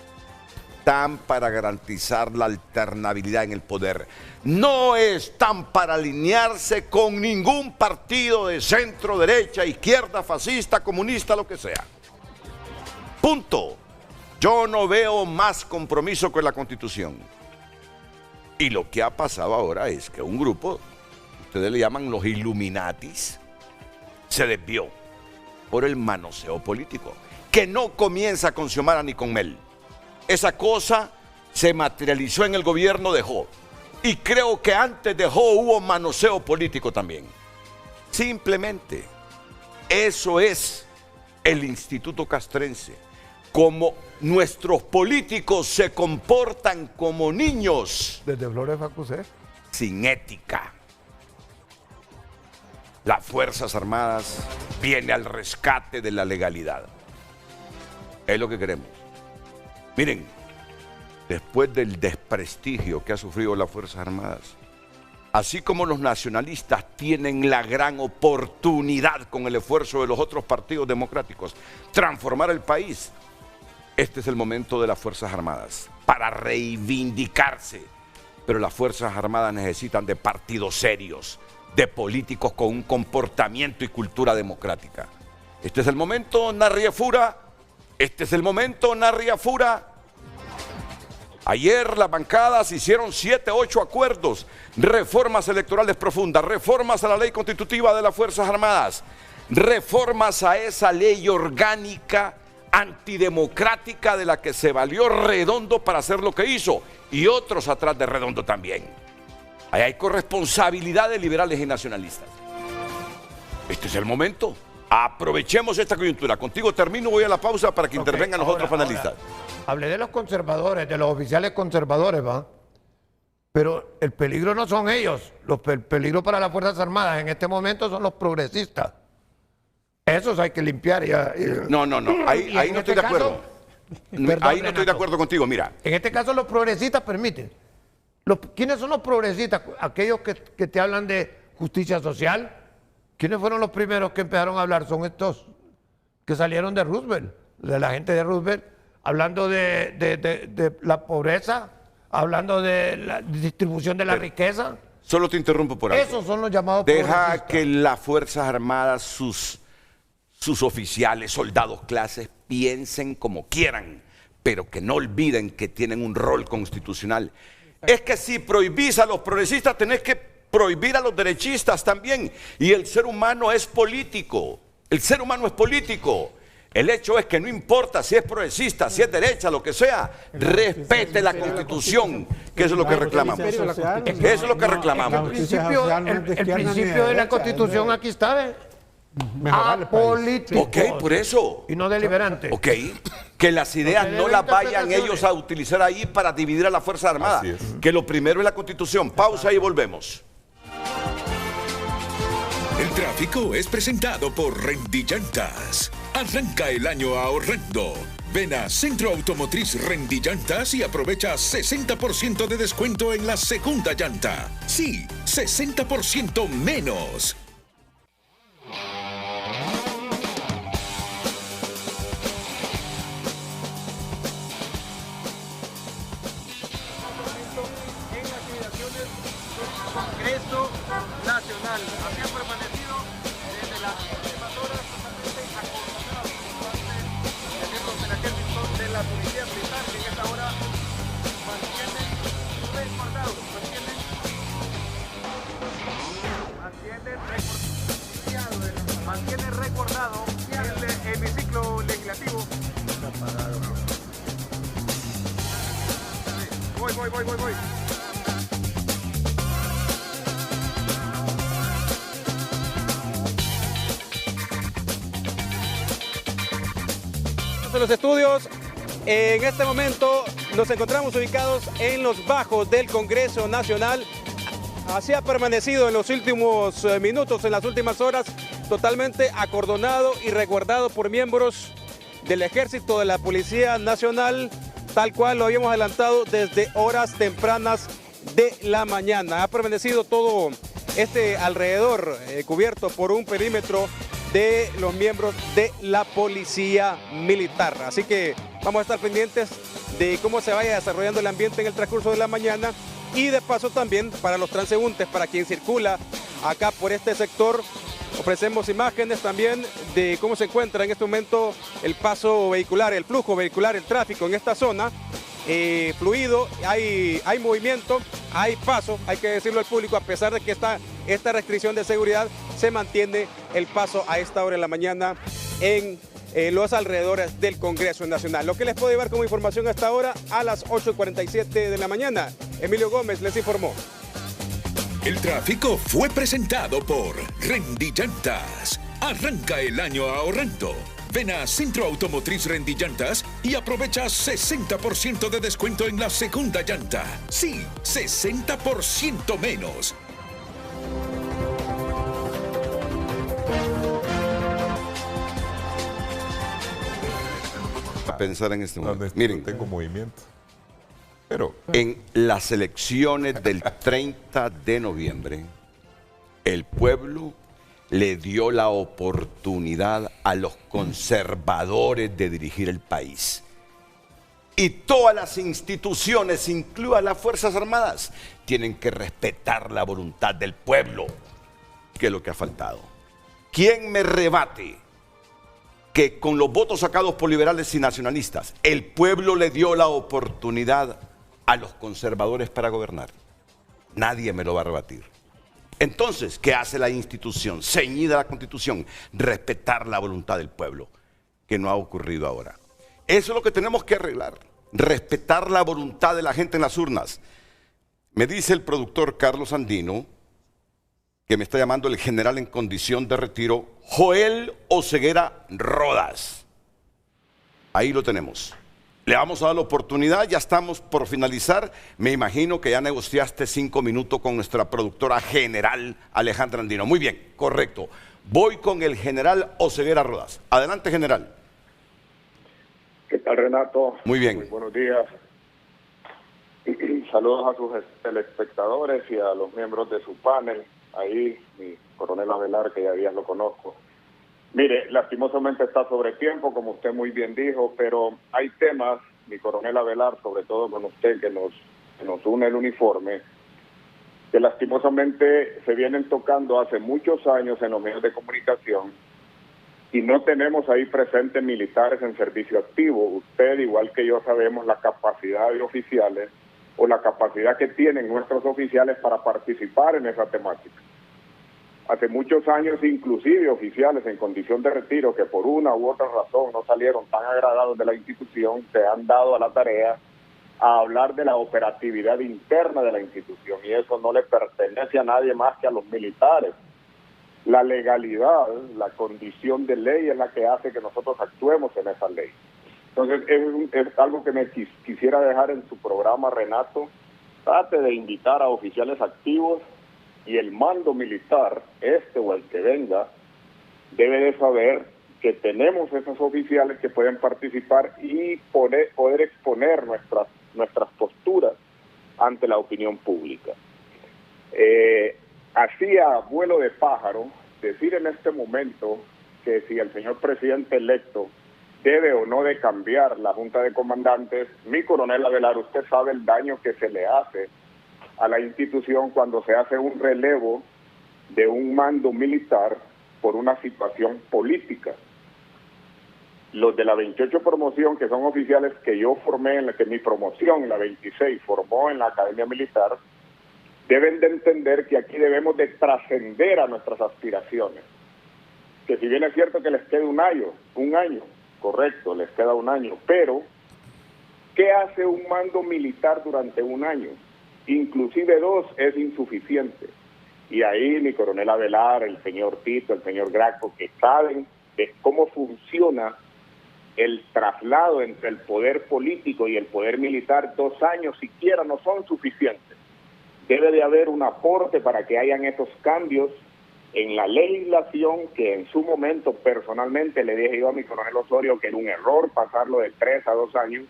Están para garantizar la alternabilidad en el poder. No están para alinearse con ningún partido de centro, derecha, izquierda, fascista, comunista, lo que sea. Punto. Yo no veo más compromiso con la Constitución. Y lo que ha pasado ahora es que un grupo, ustedes le llaman los Illuminatis, se desvió por el manoseo político, que no comienza con Xiomara ni con Mel. Esa cosa se materializó en el gobierno de Jo. Y creo que antes de Jo hubo manoseo político también. Simplemente, eso es el Instituto Castrense. Como nuestros políticos se comportan como niños. Desde Flores Facusé. Sin ética. Las Fuerzas Armadas vienen al rescate de la legalidad. Es lo que queremos. Miren, después del desprestigio que ha sufrido las Fuerzas Armadas, así como los nacionalistas tienen la gran oportunidad con el esfuerzo de los otros partidos democráticos transformar el país, este es el momento de las Fuerzas Armadas para reivindicarse. Pero las Fuerzas Armadas necesitan de partidos serios, de políticos con un comportamiento y cultura democrática. Este es el momento, Narriafura. Este es el momento, Narriafura. Ayer las bancadas hicieron 7, 8 acuerdos, reformas electorales profundas, reformas a la ley constitutiva de las Fuerzas Armadas, reformas a esa ley orgánica antidemocrática de la que se valió Redondo para hacer lo que hizo, y otros atrás de Redondo también. Ahí hay corresponsabilidad de liberales y nacionalistas. Este es el momento. Aprovechemos esta coyuntura. Contigo termino, voy a la pausa para que intervengan los otros panelistas. Hablé de los conservadores, de los oficiales conservadores, ¿va? Pero el peligro no son ellos. El peligro para las Fuerzas Armadas en este momento son los progresistas. Esos hay que limpiar. No. Ahí no estoy de acuerdo. Ahí no estoy de acuerdo contigo, mira. En este caso los progresistas permiten. ¿Quiénes son los progresistas? Aquellos que te hablan de justicia social. ¿Quiénes fueron los primeros que empezaron a hablar? Son estos que salieron de Roosevelt, de la gente de Roosevelt, hablando de la pobreza, hablando de la distribución de la riqueza. Solo te interrumpo por ahí. Esos son los llamados progresistas. progresistas. Deja que las Fuerzas Armadas, sus oficiales, soldados, clases, piensen como quieran, pero que no olviden que tienen un rol constitucional. Es que si prohibís a los progresistas, tenés que prohibir a los derechistas también. Y el ser humano es político. El ser humano es político. El hecho es que no importa si es progresista, si es derecha, lo que sea, respete la Constitución, que eso es lo que reclamamos. Eso es lo que reclamamos. El principio de la Constitución aquí está, apolítico. Ok, por eso. Y no deliberante. Ok, que las ideas no las vayan ellos a utilizar ahí para dividir a la Fuerza Armada. Que lo primero es la Constitución. Pausa y volvemos. El tráfico es presentado por Rendillantas. Arranca el año ahorrando. Ven a Centro Automotriz Rendillantas y aprovecha 60% de descuento en la segunda llanta. Sí, 60% menos. Congreso Nacional. Así ha permanecido desde las últimas horas totalmente acordonado por parte de miembros del ejército de la policía militar, que en esta hora mantiene recordado el hemiciclo legislativo. Voy. En los estudios, en este momento nos encontramos ubicados en los bajos del Congreso Nacional. Así ha permanecido en los últimos minutos, en las últimas horas, totalmente acordonado y resguardado por miembros del Ejército, de la Policía Nacional, tal cual lo habíamos adelantado desde horas tempranas de la mañana. Ha permanecido todo este alrededor cubierto por un perímetro de los miembros de la Policía Militar. Así que vamos a estar pendientes de cómo se vaya desarrollando el ambiente en el transcurso de la mañana y de paso también para los transeúntes, para quien circula acá por este sector. Ofrecemos imágenes también de cómo se encuentra en este momento el paso vehicular, el flujo vehicular, el tráfico en esta zona. Fluido, hay movimiento, hay paso, hay que decirlo al público, a pesar de que está esta restricción de seguridad, se mantiene el paso a esta hora de la mañana en los alrededores del Congreso Nacional. Lo que les puedo llevar como información hasta ahora a las 8:47 de la mañana. Emilio Gómez les informó. El tráfico fue presentado por Rendillantas. Arranca el año ahorrando. Ven a Centro Automotriz Rendillantas y aprovecha 60% de descuento en la segunda llanta. Sí, 60% menos. pensar en este momento. Miren, Miren, tengo movimiento. Pero en las elecciones del 30 de noviembre, el pueblo le dio la oportunidad a los conservadores de dirigir el país. Y todas las instituciones, incluidas las Fuerzas Armadas, tienen que respetar la voluntad del pueblo, que es lo que ha faltado. ¿Quién me rebate que con los votos sacados por liberales y nacionalistas, el pueblo le dio la oportunidad a los conservadores para gobernar? Nadie me lo va a rebatir. Entonces, ¿qué hace la institución? Ceñida a la Constitución, respetar la voluntad del pueblo, que no ha ocurrido ahora. Eso es lo que tenemos que arreglar, respetar la voluntad de la gente en las urnas. Me dice el productor Carlos Andino, que me está llamando el general en condición de retiro, Joel Oseguera Rodas. Ahí lo tenemos. Le vamos a dar la oportunidad, ya estamos por finalizar. Me imagino que ya negociaste 5 minutos con nuestra productora general Alejandra Andino. Muy bien, correcto. Voy con el general Oseguera Rodas. Adelante, general. ¿Qué tal, Renato? Muy bien. Muy buenos días. Saludos a sus telespectadores y a los miembros de su panel. Ahí, mi coronel Avelar, que ya días lo conozco. Mire, lastimosamente está sobre tiempo, como usted muy bien dijo, pero hay temas, mi coronel Avelar, sobre todo con usted, que nos une el uniforme, que lastimosamente se vienen tocando hace muchos años en los medios de comunicación y no tenemos ahí presentes militares en servicio activo. Usted, igual que yo, sabemos la capacidad de oficiales o la capacidad que tienen nuestros oficiales para participar en esa temática. Hace muchos años, inclusive oficiales en condición de retiro que por una u otra razón no salieron tan agradados de la institución, se han dado a la tarea a hablar de la operatividad interna de la institución, y eso no le pertenece a nadie más que a los militares. La legalidad, la condición de ley es la que hace que nosotros actuemos en esa ley. Entonces es algo que me quisiera dejar en su programa, Renato. Trate de invitar a oficiales activos, y el mando militar, este o el que venga, debe de saber que tenemos esos oficiales que pueden participar y poder exponer nuestras posturas ante la opinión pública. Así a vuelo de pájaro, decir en este momento que si el señor presidente electo debe o no de cambiar la Junta de Comandantes, mi coronel Avelar, usted sabe el daño que se le hace a la institución cuando se hace un relevo de un mando militar por una situación política. Los de la 28 promoción, que son oficiales que yo formé, en la que mi promoción, la 26, formó en la Academia Militar, deben de entender que aquí debemos de trascender a nuestras aspiraciones. Que si bien es cierto que les queda un año, correcto, les queda un año, pero ¿qué hace un mando militar durante un año? Inclusive 2 es insuficiente. Y ahí mi coronel Avelar, el señor Tito, el señor Graco, que saben de cómo funciona el traslado entre el poder político y el poder militar, 2 años siquiera no son suficientes. Debe de haber un aporte para que hayan estos cambios en la legislación, que en su momento personalmente le dije yo a mi coronel Osorio que era un error pasarlo de 3 a 2 años,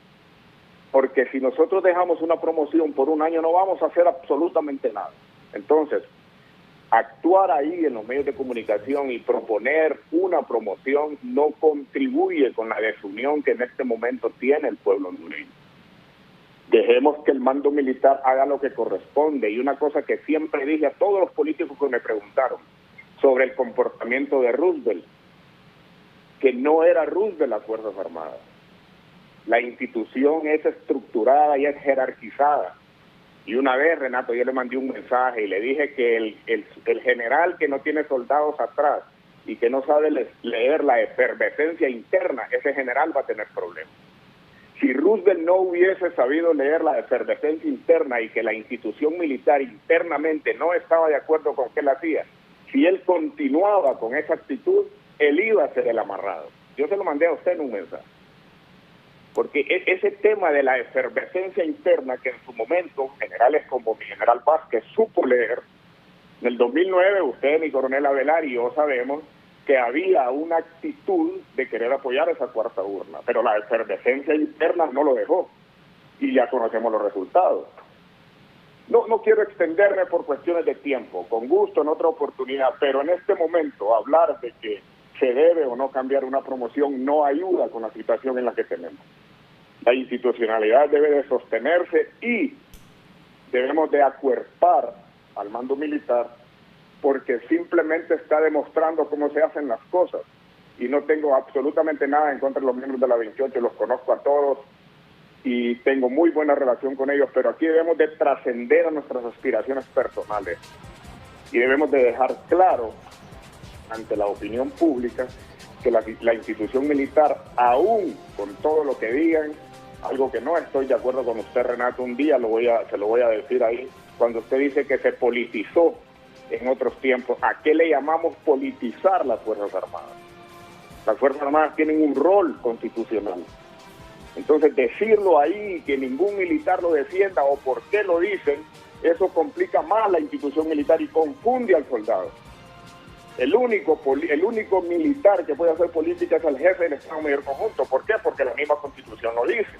porque si nosotros dejamos una promoción por un año no vamos a hacer absolutamente nada. Entonces, actuar ahí en los medios de comunicación y proponer una promoción no contribuye con la desunión que en este momento tiene el pueblo hondureño. Dejemos que el mando militar haga lo que corresponde. Y una cosa que siempre dije a todos los políticos que me preguntaron sobre el comportamiento de Roosevelt, que no era Roosevelt las Fuerzas Armadas. La institución es estructurada y es jerarquizada. Y una vez, Renato, yo le mandé un mensaje y le dije que el general que no tiene soldados atrás y que no sabe leer la efervescencia interna, ese general va a tener problemas. Si Roosevelt no hubiese sabido leer la efervescencia interna y que la institución militar internamente no estaba de acuerdo con qué él hacía, si él continuaba con esa actitud, él iba a ser el amarrado. Yo se lo mandé a usted en un mensaje. Porque ese tema de la efervescencia interna que en su momento generales como mi general Vázquez supo leer, en el 2009 usted, mi coronel Avelar y yo sabemos que había una actitud de querer apoyar esa cuarta urna, pero la efervescencia interna no lo dejó y ya conocemos los resultados. No quiero extenderme por cuestiones de tiempo, con gusto en otra oportunidad, pero en este momento hablar de que se debe o no cambiar una promoción no ayuda con la situación en la que tenemos. La institucionalidad debe de sostenerse y debemos de acuerpar al mando militar, porque simplemente está demostrando cómo se hacen las cosas. Y no tengo absolutamente nada en contra de los miembros de la 28, los conozco a todos y tengo muy buena relación con ellos, pero aquí debemos de trascender a nuestras aspiraciones personales y debemos de dejar claro ante la opinión pública que la institución militar, aún con todo lo que digan, algo que no estoy de acuerdo con usted, Renato, un día se lo voy a decir ahí, cuando usted dice que se politizó en otros tiempos, ¿a qué le llamamos politizar las Fuerzas Armadas? Las Fuerzas Armadas tienen un rol constitucional. Entonces, decirlo ahí, que ningún militar lo defienda o por qué lo dicen, eso complica más la institución militar y confunde al soldado. El único militar que puede hacer política es el jefe del Estado Mayor Conjunto. ¿Por qué? Porque la misma Constitución lo dice,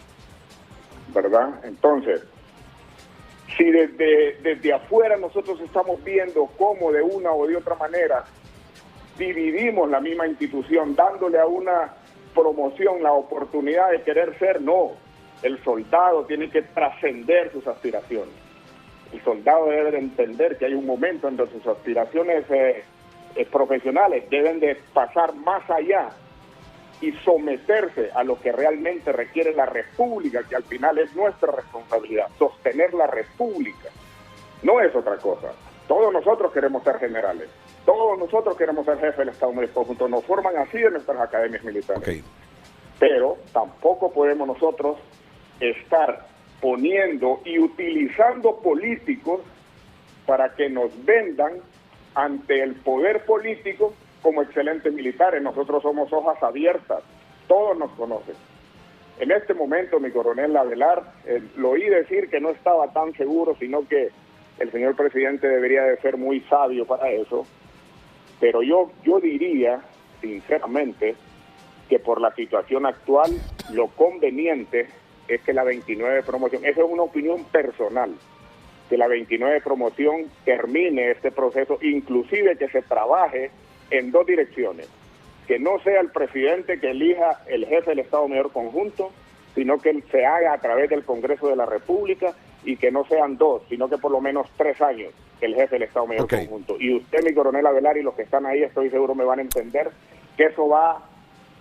¿verdad? Entonces, si desde afuera nosotros estamos viendo cómo de una o de otra manera dividimos la misma institución, dándole a una promoción la oportunidad de querer ser, no. El soldado tiene que trascender sus aspiraciones. El soldado debe de entender que hay un momento en donde sus aspiraciones profesionales deben de pasar más allá y someterse a lo que realmente requiere la República, que al final es nuestra responsabilidad, sostener la República. No es otra cosa. Todos nosotros queremos ser generales, todos nosotros queremos ser jefes del Estado Mayor Conjunto, nos forman así en nuestras academias militares. Okay. Pero tampoco podemos nosotros estar poniendo y utilizando políticos para que nos vendan ante el poder político como excelentes militares. Nosotros somos hojas abiertas, todos nos conocen. En este momento, mi coronel Avelar, lo oí decir que no estaba tan seguro, sino que el señor presidente debería de ser muy sabio para eso, pero yo diría, sinceramente, que por la situación actual, lo conveniente es que la 29 promoción, esa es una opinión personal, que la 29 promoción termine este proceso, inclusive que se trabaje en dos direcciones, que no sea el presidente que elija el jefe del Estado Mayor Conjunto, sino que se haga a través del Congreso de la República y que no sean dos, sino que por lo menos 3 años el jefe del Estado Mayor Conjunto. Y usted, mi coronel Avelar, y los que están ahí, estoy seguro me van a entender que eso va a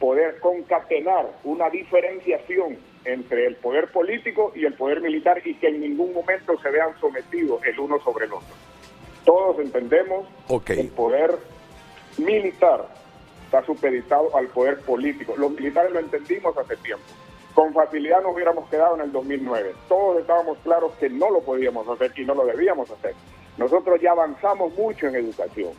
poder concatenar una diferenciación entre el poder político y el poder militar y que en ningún momento se vean sometidos el uno sobre el otro. Todos entendemos que el poder militar está supeditado al poder político. Los militares lo entendimos hace tiempo. Con facilidad nos hubiéramos quedado en el 2009. Todos estábamos claros que no lo podíamos hacer y no lo debíamos hacer. Nosotros ya avanzamos mucho en educación,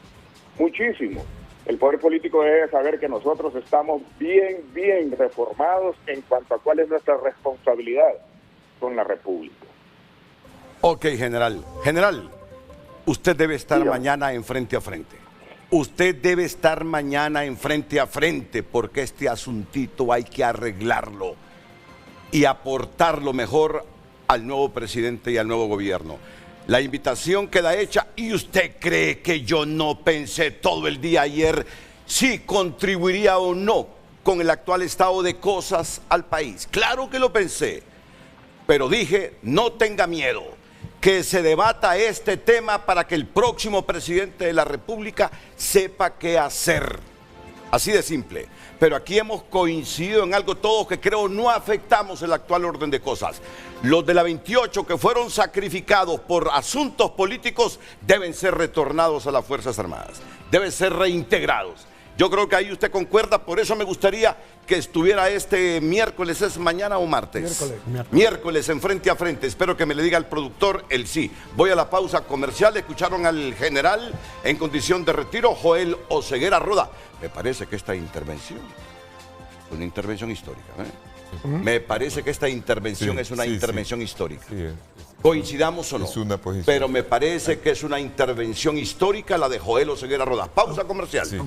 muchísimo. El poder político debe saber que nosotros estamos bien reformados en cuanto a cuál es nuestra responsabilidad con la República. Ok, general. General, usted debe estar mañana en frente a frente. Usted debe estar mañana en frente a frente porque este asuntito hay que arreglarlo y aportar lo mejor al nuevo presidente y al nuevo gobierno. La invitación queda hecha y usted cree que yo no pensé todo el día ayer si contribuiría o no con el actual estado de cosas al país. Claro que lo pensé, pero dije, no tenga miedo, que se debata este tema para que el próximo presidente de la República sepa qué hacer. Así de simple. Pero aquí hemos coincidido en algo todos que creo no afectamos el actual orden de cosas. Los de la 28 que fueron sacrificados por asuntos políticos deben ser retornados a las Fuerzas Armadas. Deben ser reintegrados. Yo creo que ahí usted concuerda, por eso me gustaría que estuviera este miércoles, ¿es mañana o martes? Miércoles en frente a frente. Espero que me le diga el productor el sí. Voy a la pausa comercial. Escucharon al general en condición de retiro, Joel Oseguera Roda. Me parece que esta intervención, una intervención histórica, ¿eh? Me parece que esta intervención Sí, es una sí, intervención histórica. Sí, ¿Coincidamos o no? es una posición. Pero me parece que es una intervención histórica la de Joel Oseguera Rodas. Pausa comercial. Sí.